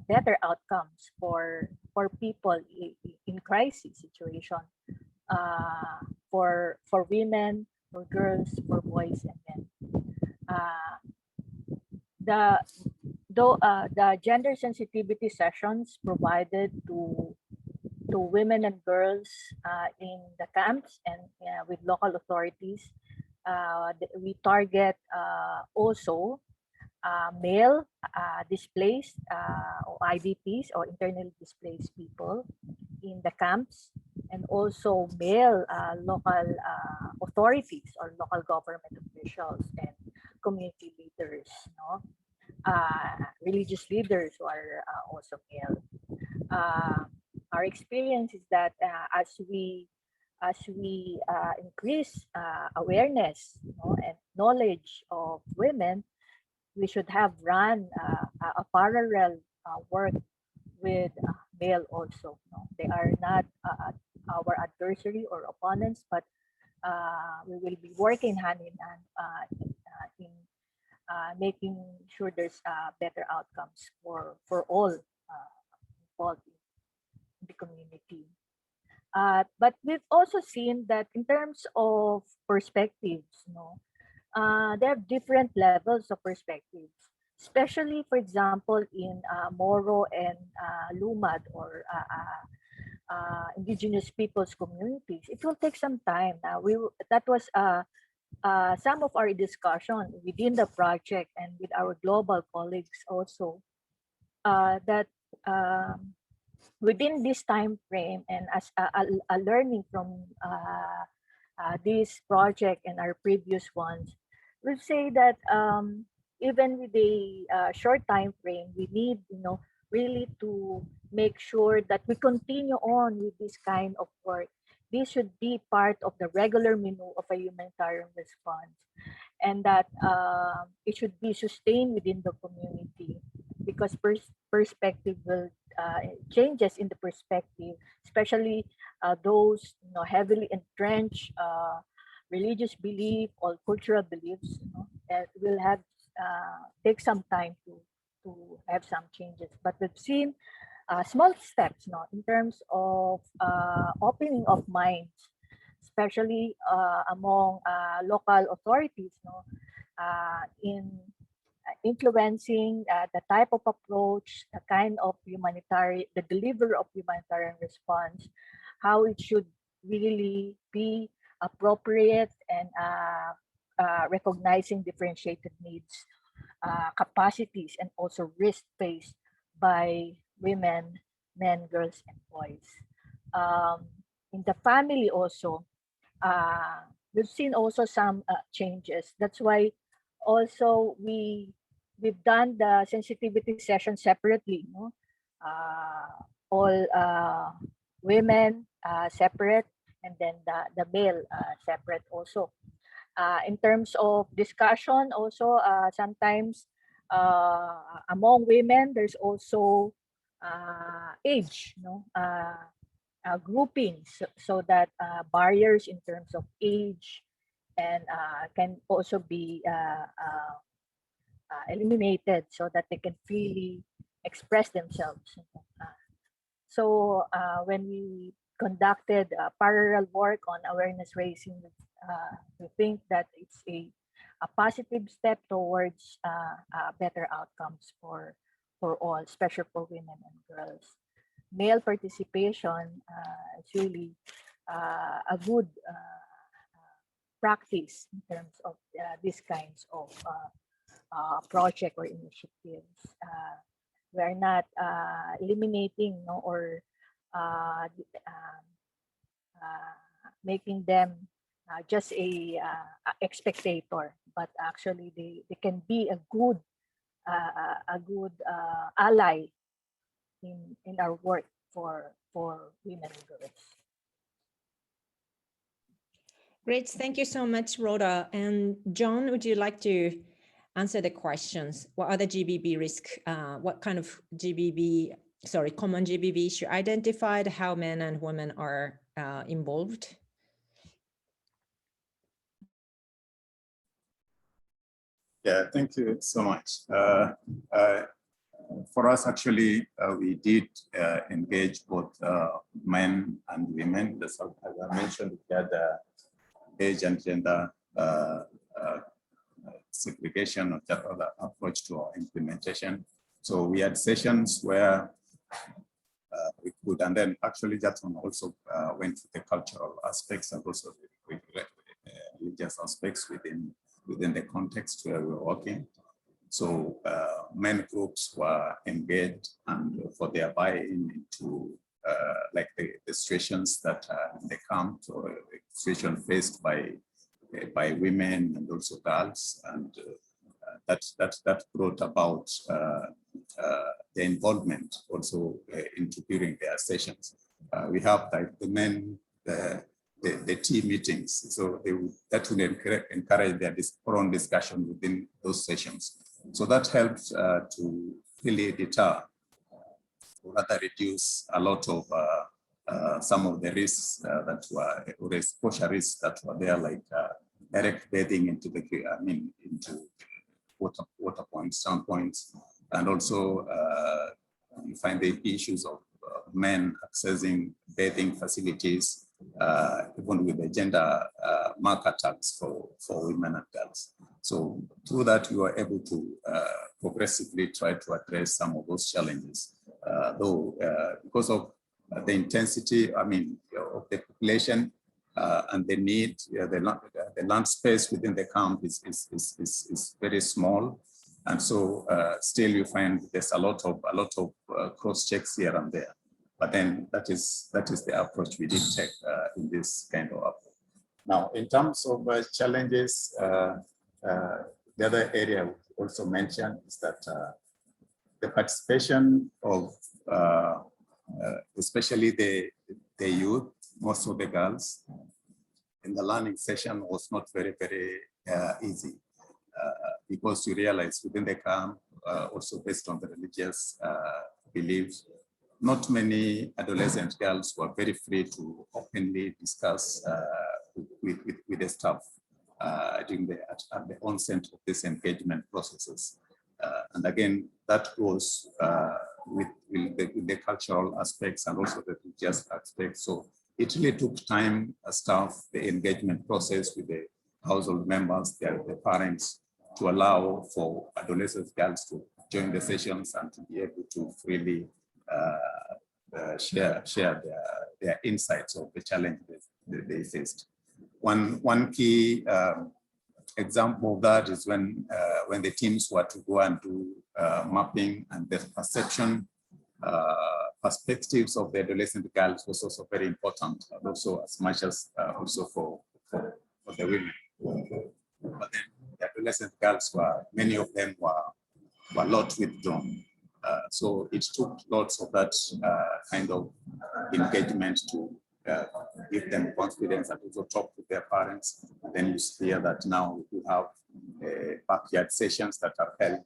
better outcomes for people in crisis situation, for women, for girls, for boys and men. The gender sensitivity sessions provided to women and girls in the camps and with local authorities, we target also male displaced or IDPs or internally displaced people in the camps, and also male local authorities or local government officials and community leaders, religious leaders who are also male. Our experience is that as we increase awareness and knowledge of women, we should have run a parallel work with male also. They are not our adversary or opponents, but we will be working hand in hand in making sure there's better outcomes for all involved the community. But we've also seen that in terms of perspectives, there are different levels of perspectives, especially, for example, in Moro and Lumad or indigenous peoples communities. It will take some time. That was some of our discussion within the project and with our global colleagues also, that within this time frame and as a learning from this project and our previous ones, we'll say that even with a short time frame, we need, really to make sure that we continue on with this kind of work. This should be part of the regular menu of a humanitarian response, and that it should be sustained within the community, because perspective will changes in the perspective, especially those heavily entrenched religious belief or cultural beliefs, that will have take some time to have some changes. But we've seen small steps, in terms of opening of minds, especially among local authorities, in influencing the type of approach, the kind of the delivery of humanitarian response, how it should really be appropriate, and recognizing differentiated needs, capacities, and also risk faced by women, men, girls, and boys. In the family also, we've seen also some changes. That's why also we've done the sensitivity session separately. All women separate, and then the male separate also. In terms of discussion also, sometimes among women, there's also age, groupings, so that barriers in terms of age and can also be eliminated, so that they can freely express themselves. So when we conducted parallel work on awareness raising, we think that it's a positive step towards better outcomes for all, especially for women and girls. Male participation is really a good practice in terms of these kinds of project or initiatives. We're not eliminating, or making them just a spectator, but actually they can be a good ally in our work for women and girls. Great, thank you so much, Rhoda. And John, would you like to answer the questions? What are the GBV risks? What kind of common GBV issue identified? How men and women are involved? Yeah, thank you so much. For us, actually, we did engage both men and women. As I mentioned, we had age and gender segregation of that other approach to our implementation. So we had sessions where we could, and then actually that one also went to the cultural aspects and also the religious aspects within the context where we were working. So many groups were engaged and for their buy-in into like the situations that they come to, the situation faced by women and also girls, and that brought about the involvement also into during their sessions. We have like the men, the team meetings, so that would encourage their own discussion within those sessions. So that helps to really deter, or rather reduce a lot of some of the risks that were, or exposure risks that were there, like direct bathing into the, into water points, sound points, and also you find the issues of men accessing bathing facilities, even with the gender marker tags for women and girls. So through that, we were able to progressively try to address some of those challenges, though because of the intensity, I mean, of the population and the need, the land space within the camp is very small. And so still you find there's a lot of cross checks here and there. But then that is the approach we did take in this kind of approach. Now, in terms of challenges, the other area we also mentioned is that the participation of especially the youth, most of the girls, in the learning session was not very easy. Because you realize within the camp, also based on the religious beliefs, not many adolescent girls were very free to openly discuss with the staff during at the onset of this engagement processes. And again, that goes with the cultural aspects and also the religious aspects. So it really took time, staff, the engagement process with the household members, the parents, to allow for adolescent girls to join the sessions and to be able to freely share their insights of the challenges they faced. One key example of that is when the teams were to go and do mapping, and the perception perspectives of the adolescent girls was also very important, and also as much as also for the women. But then the adolescent girls many of them were a lot withdrawn. So it took lots of that kind of engagement to give them confidence and also talk with their parents. And then you hear that now we have backyard sessions that are held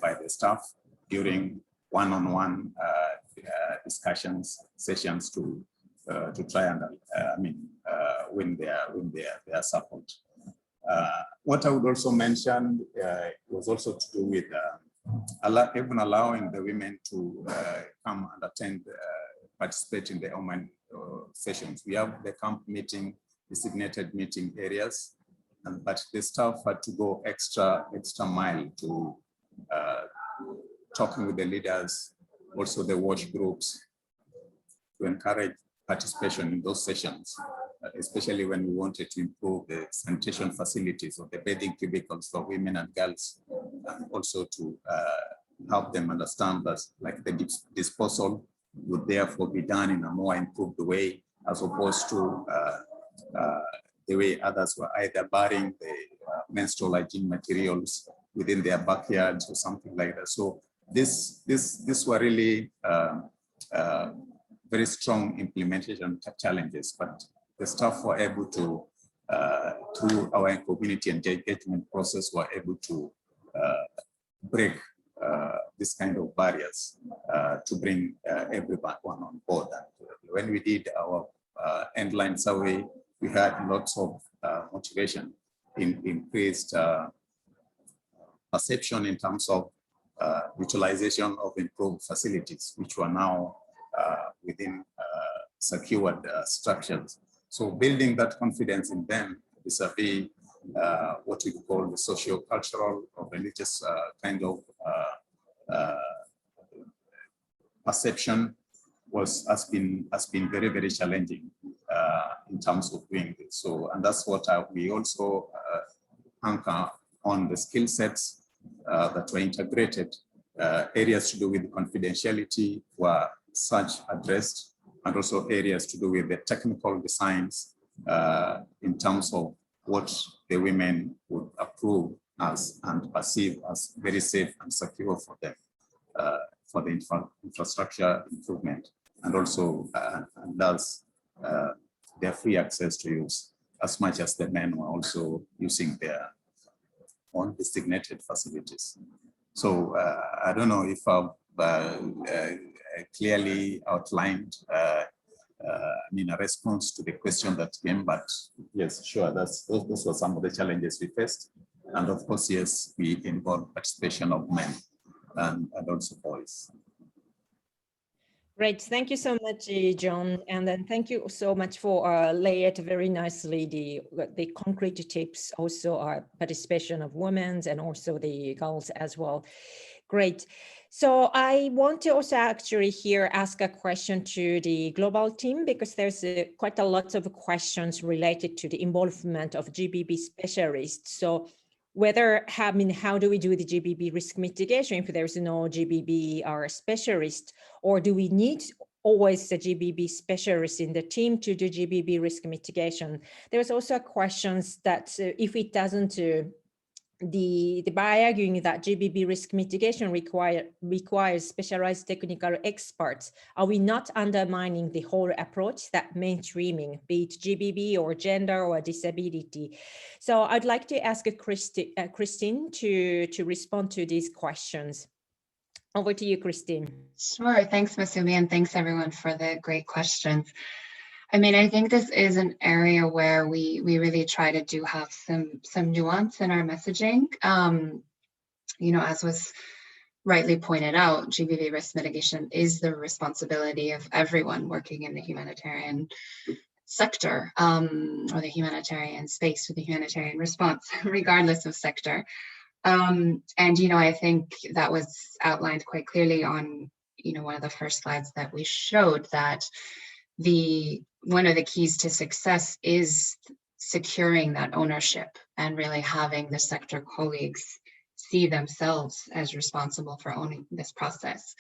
by the staff during one-on-one discussions sessions to try and win their support. What I would also mention was also to do with even allowing the women to come and attend, participate in the online sessions. We have the camp meeting, designated meeting areas, but the staff had to go extra mile to talking with the leaders, also the watch groups, to encourage participation in those sessions, especially when we wanted to improve the sanitation facilities or the bathing cubicles for women and girls, and also to help them understand that like the disposal would therefore be done in a more improved way, as opposed to the way others were either burying the menstrual hygiene materials within their backyards or something like that. So this were really very strong implementation challenges, but the staff were able to, through our community engagement process, were able to break this kind of barriers to bring everyone on board. And when we did our endline survey, we had lots of motivation, increased perception in terms of utilization of improved facilities, which were now within secured structures. So building that confidence in them vis-a-vis what we call the socio-cultural or religious kind of perception has been very challenging in terms of doing this. So, and that's what we also anchor on the skill sets that were integrated. Areas to do with confidentiality were such addressed, and also areas to do with the technical designs in terms of what the women would approve as and perceive as very safe and secure for them, for the infrastructure improvement, and also and thus their free access to use, as much as the men were also using their own designated facilities. So I don't know if I've clearly outlined a response to the question that came, but yes, sure, those were some of the challenges we faced. And of course, yes, we involve participation of men and also boys. Great. Thank you so much, John. And then thank you so much for laying it very nicely, the concrete tips, also our participation of women and also the girls as well. Great. So I want to also actually here ask a question to the global team, because there's quite a lot of questions related to the involvement of GBV specialists. So whether, I mean, how do we do the GBV risk mitigation if there's no GBV or specialist, or do we need always the GBV specialist in the team to do GBV risk mitigation? There's also questions that if it doesn't, by arguing that GBV risk mitigation requires specialized technical experts, are we not undermining the whole approach, that mainstreaming, be it GBV or gender or disability? So I'd like to ask Christine to respond to these questions. Over to you, Christine. Sure. Thanks, Masumi, and thanks everyone for the great questions. I mean, I think this is an area where we really try to have some nuance in our messaging. You know, as was rightly pointed out, GBV risk mitigation is the responsibility of everyone working in the humanitarian sector, or the humanitarian space, or the humanitarian response, regardless of sector. And, you know, I think that was outlined quite clearly on, you know, one of the first slides that we showed, that one of the keys to success is securing that ownership and really having the sector colleagues see themselves as responsible for owning this process.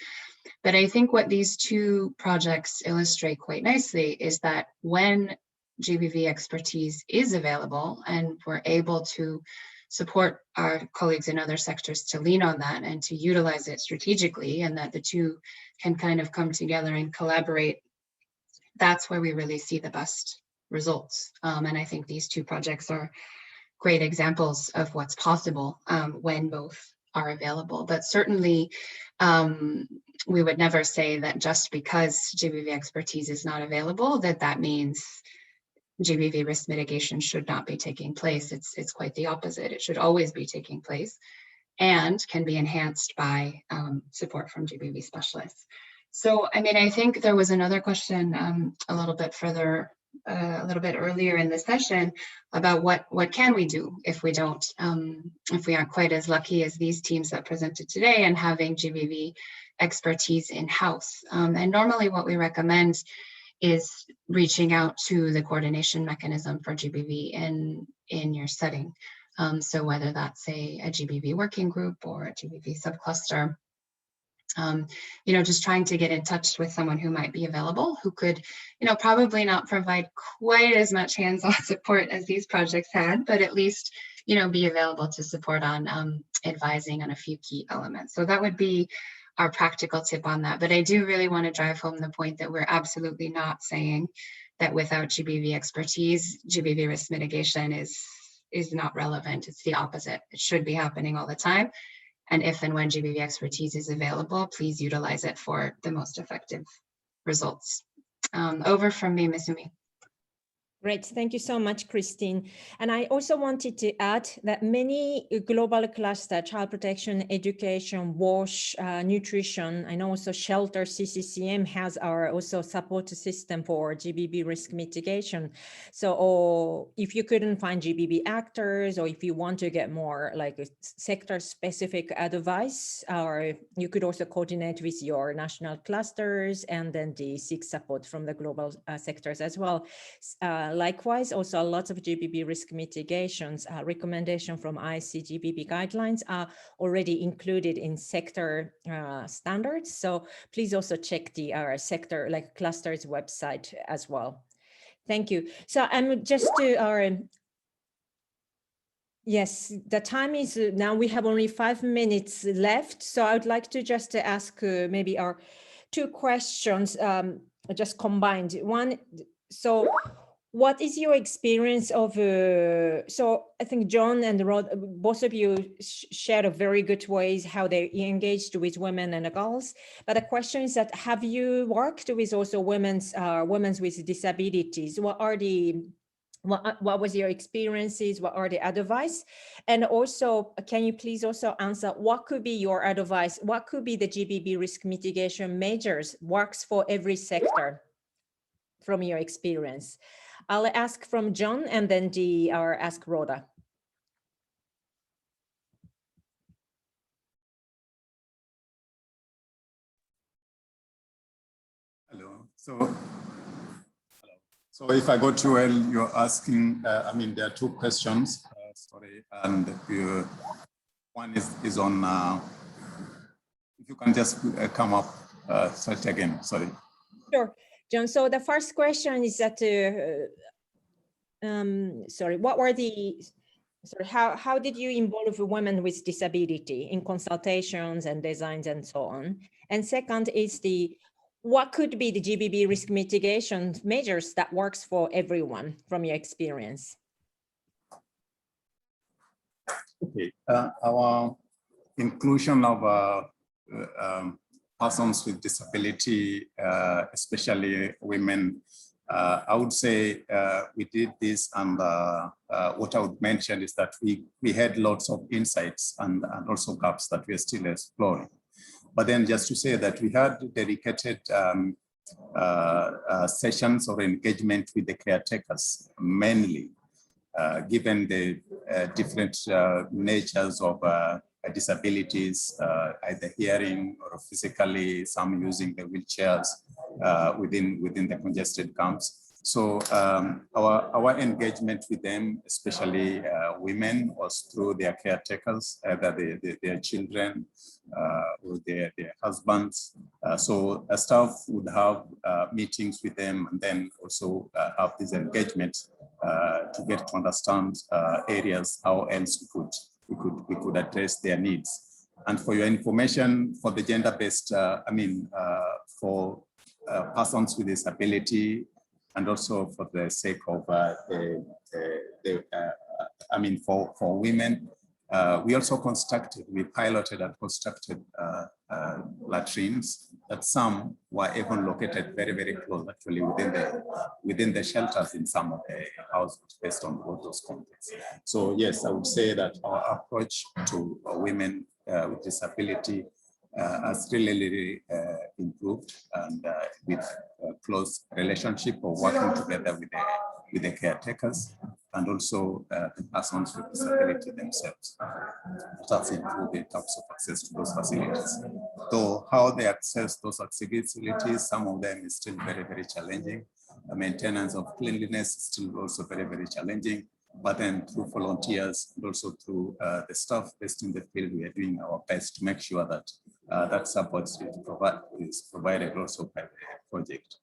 But I think what these two projects illustrate quite nicely is that when GBV expertise is available and we're able to support our colleagues in other sectors to lean on that and to utilize it strategically, and that the two can kind of come together and collaborate, that's where we really see the best results. And I think these two projects are great examples of what's possible when both are available. But certainly, we would never say that just because GBV expertise is not available, that means GBV risk mitigation should not be taking place. It's quite the opposite. It should always be taking place and can be enhanced by support from GBV specialists. So, I mean, I think there was another question a little bit further, a little bit earlier in the session about what can we do if we don't, if we aren't quite as lucky as these teams that presented today and having GBV expertise in-house. And normally what we recommend is reaching out to the coordination mechanism for GBV in your setting. So whether that's a GBV working group or a GBV subcluster, you know, just trying to get in touch with someone who might be available, who could, you know, probably not provide quite as much hands-on support as these projects had, but at least, you know, be available to support on advising on a few key elements. So that would be our practical tip on that. But I do really want to drive home the point that we're absolutely not saying that without GBV expertise, GBV risk mitigation is not relevant. It's the opposite. It should be happening all the time. And if and when GBV expertise is available, please utilize it for the most effective results. Over from me, Masumi. Great, thank you so much, Christine. And I also wanted to add that many global cluster, child protection, education, WASH, nutrition, and also shelter CCCM has our also support system for GBV risk mitigation. So if you couldn't find GBV actors, or if you want to get more like sector specific advice, or you could also coordinate with your national clusters and then seek support from the global sectors as well. Likewise, also a lot of GBV risk mitigations recommendation from ICGBV guidelines are already included in sector standards. So please also check the sector like clusters website as well. Thank you. So I'm just to yes, the time is now we have only 5 minutes left. So I would like to just ask maybe our 2 questions just combined. One, so what is your experience of, so I think John and Rod, both of you shared a very good ways how they engaged with women and girls. But the question is that, have you worked with also women's with disabilities? What are the What was your experiences? What are the advice? And also, can you please also answer what could be your advice? What could be the GBV risk mitigation measures works for every sector from your experience? I'll ask from John and then or ask Rhoda. Hello. So if I got you well, you're asking, I mean, there are two questions, sorry, and one is on, if you can just come up, start again, sorry. Sure, John. So the first question is that, sorry, what were the, sorry, how did you involve women with disability in consultations and designs and so on? And second is what could be the GBV risk mitigation measures that works for everyone from your experience? Okay, our inclusion of persons with disability, especially women, I would say we did this, and what I would mention is that we had lots of insights and also gaps that we are still exploring. But then just to say that we had dedicated sessions or engagement with the caretakers, mainly given the different natures of disabilities, either hearing or physically, some using the wheelchairs within the congested camps. So our engagement with them, especially women, was through their caretakers, either their children or their husbands. So staff would have meetings with them, and then also have this engagement to get to understand areas how else we could address their needs. And for your information, for the gender-based, for persons with disability, and also for the sake of for women, we also we piloted and constructed latrines that some were even located very, very close, actually within the shelters in some of the houses based on all those contexts. So yes, I would say that our approach to women with disability has really improved, and with a close relationship of working together with the caretakers and also the persons with disability themselves. That's improved in terms of access to those facilities. Though how they access those facilities, some of them is still very, very challenging. The maintenance of cleanliness is still also very, very challenging. But then through volunteers and also through the staff based in the field, we are doing our best to make sure that that support is provided also by the project,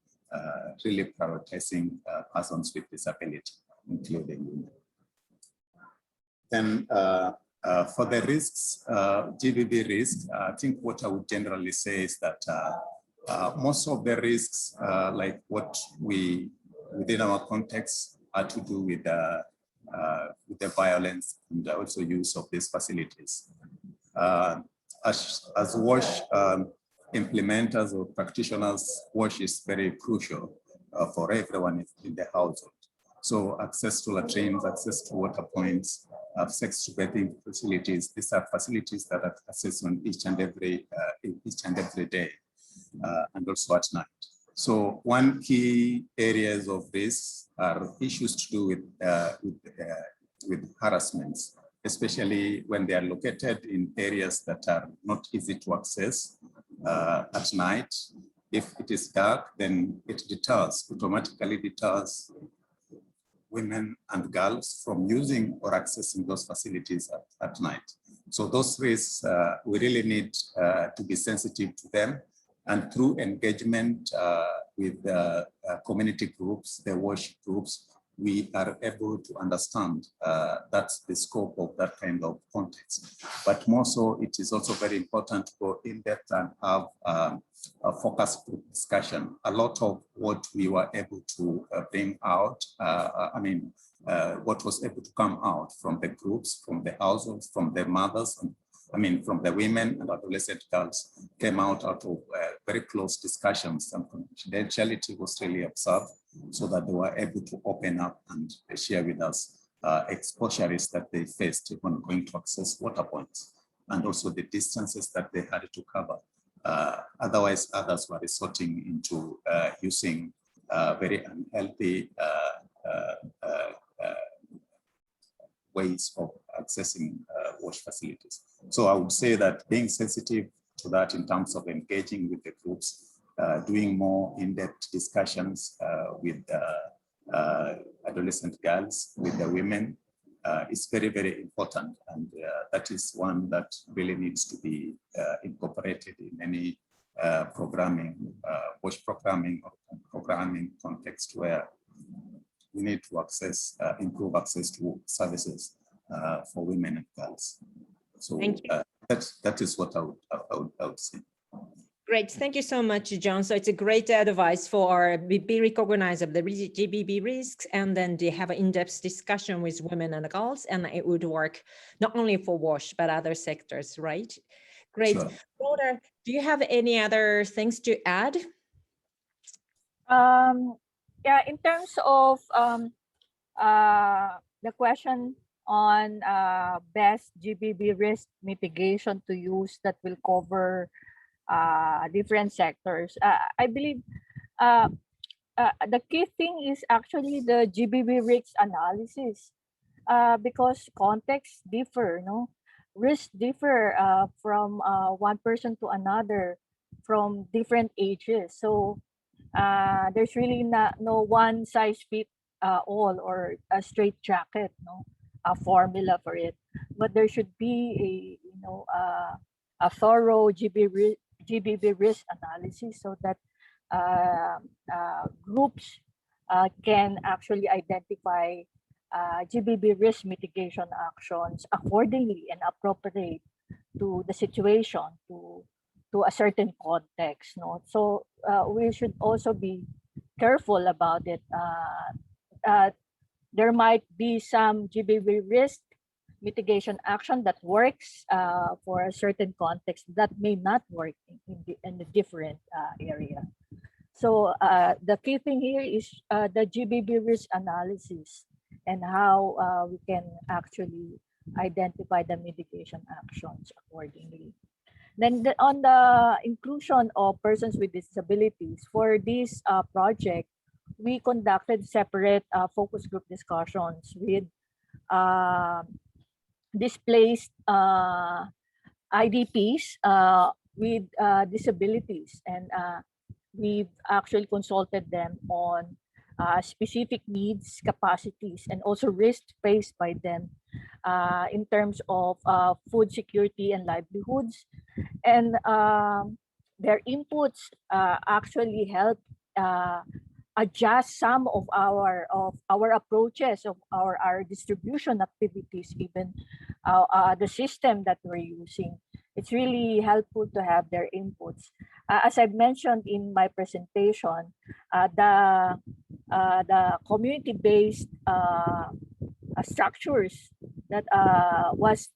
really prioritizing persons with disability, including women. Then for the risks, GBV risk, I think what I would generally say is that most of the risks, like what we, within our context, are to do with the violence and also use of these facilities. As WASH implementers or practitioners, WASH is very crucial for everyone in the household. So access to latrines, access to water points, access to bathing facilities. These are facilities that are accessed on each and every day, and also at night. So one key areas of this are issues to do with harassments, especially when they are located in areas that are not easy to access at night. If it is dark, then it automatically deters women and girls from using or accessing those facilities at night. So those risks, we really need to be sensitive to them. And through engagement with community groups, the WASH groups, we are able to understand that's the scope of that kind of context. But more so, it is also very important to go in depth and have a focused group discussion. A lot of what we were able to bring out, what was able to come out from the groups, from the households, from the mothers, and I mean, from the women and adolescent girls came out of very close discussions, and confidentiality was really observed so that they were able to open up and share with us exposure risks that they faced when going to access water points, and also the distances that they had to cover. Otherwise, others were resorting into using very unhealthy ways of accessing wash facilities. So I would say that being sensitive to that in terms of engaging with the groups, doing more in-depth discussions with adolescent girls, with the women, is very, very important. And that is one that really needs to be incorporated in any programming, wash programming or programming context where we need to access, improve access to services for women and girls. So that is what I would say. Great, thank you so much, John. So it's a great advice for be recognized of the GBV risks, and then they have an in-depth discussion with women and girls, and it would work not only for WASH, but other sectors, right? Great. Sure. Rhoda, do you have any other things to add? Yeah, in terms of the question on best GBV risk mitigation to use that will cover different sectors. I believe the key thing is actually the GBV risk analysis because contexts differ, no? Risks differ from one person to another, from different ages. So there's really no one size fit all or a straight jacket, no, a formula for it. But there should be a thorough GBV risk analysis so that groups can actually identify GBV risk mitigation actions accordingly and appropriate to the situation, to a certain context. No? So we should also be careful about it. There might be some GBV risk mitigation action that works for a certain context that may not work in a different area. So the key thing here is the GBV risk analysis and how we can actually identify the mitigation actions accordingly. Then on the inclusion of persons with disabilities, for this project, we conducted separate focus group discussions with displaced IDPs with disabilities, and we've actually consulted them on specific needs, capacities, and also risks faced by them in terms of food security and livelihoods. And their inputs actually help adjust some of our approaches of our distribution activities, even the system that we're using. It's really helpful to have their inputs. As I've mentioned in my presentation, the community-based structures that was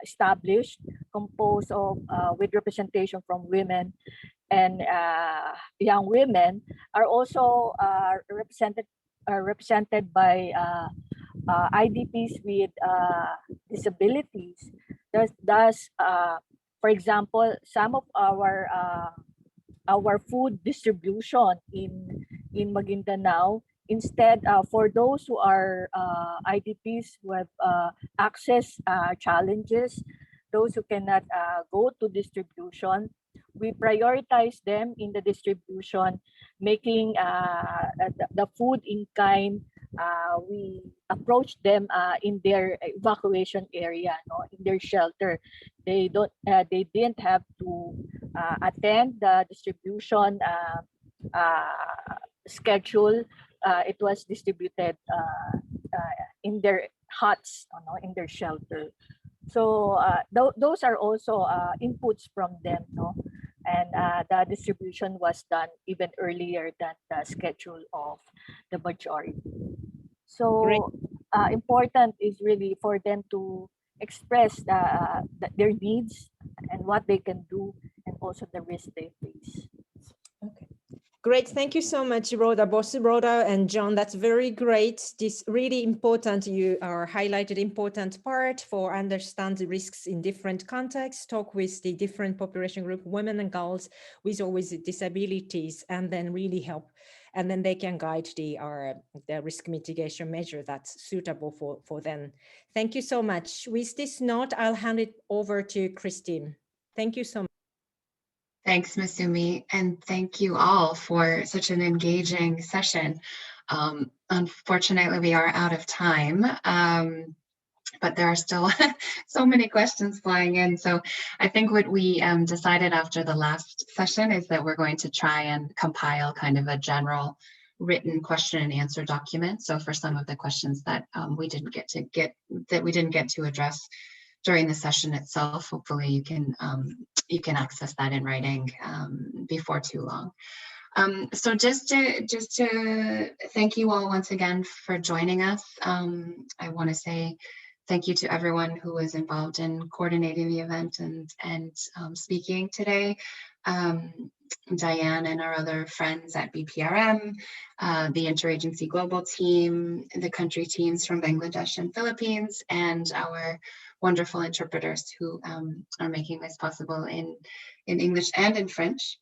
established, composed of with representation from women and young women, are also represented by IDPs with disabilities. Thus, for example, some of our food distribution in Maguindanao, instead for those who are IDPs who have access challenges, those who cannot go to distribution, we prioritize them in the distribution, making the food in kind. We approach them in their evacuation area, no, in their shelter. They didn't have to attend the distribution schedule. It was distributed in their huts, no, in their shelter. So those are also inputs from them, no? And the distribution was done even earlier than the schedule of the majority. So important is really for them to express their needs and what they can do, and also the risk they face. Okay. Great, thank you so much, Rhoda, both Rhoda and John. That's very great. This really important, you are highlighted important part for understand the risks in different contexts, talk with the different population group, women and girls with or with disabilities, and then really help. And then they can guide the risk mitigation measure that's suitable for them. Thank you so much. With this note, I'll hand it over to Christine. Thank you so much. Thanks, Masumi, and thank you all for such an engaging session. Unfortunately, we are out of time, but there are still so many questions flying in. So I think what we decided after the last session is that we're going to try and compile kind of a general written question and answer document. So for some of the questions that we didn't get to address during the session itself, hopefully you can access that in writing before too long. So just to thank you all once again for joining us. I want to say thank you to everyone who was involved in coordinating the event and speaking today. Diane and our other friends at BPRM, the Interagency Global Team, the country teams from Bangladesh and Philippines, and our wonderful interpreters who are making this possible in English and in French.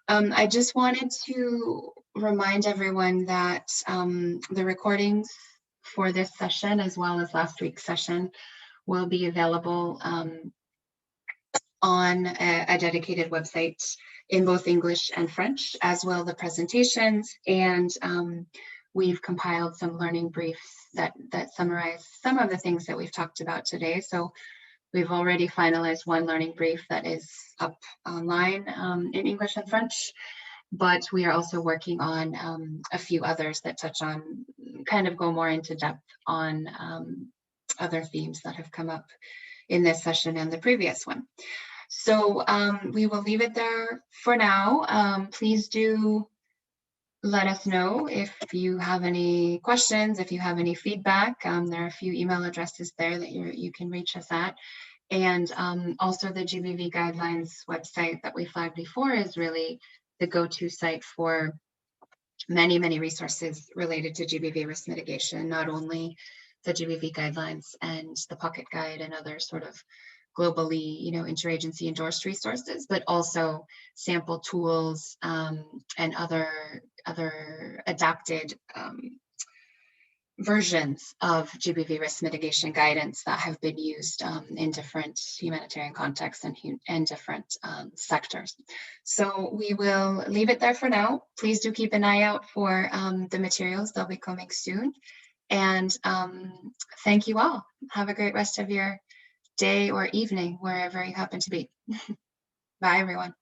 I just wanted to remind everyone that the recordings for this session, as well as last week's session, will be available on a dedicated website in both English and French, as well the presentations. And we've compiled some learning briefs that summarize some of the things that we've talked about today. So we've already finalized one learning brief that is up online in English and French, but we are also working on a few others that touch on, kind of go more into depth on other themes that have come up in this session and the previous one. So we will leave it there for now. Please do let us know if you have any questions, if you have any feedback. There are a few email addresses there that you can reach us at. And also the GBV guidelines website that we flagged before is really the go-to site for many, many resources related to GBV risk mitigation, not only the GBV guidelines and the pocket guide and other sort of globally, interagency endorsed resources, but also sample tools and other adapted versions of GBV risk mitigation guidance that have been used in different humanitarian contexts and different sectors. So we will leave it there for now. Please do keep an eye out for the materials. They'll be coming soon. And thank you all. Have a great rest of your day or evening, wherever you happen to be. Bye, everyone.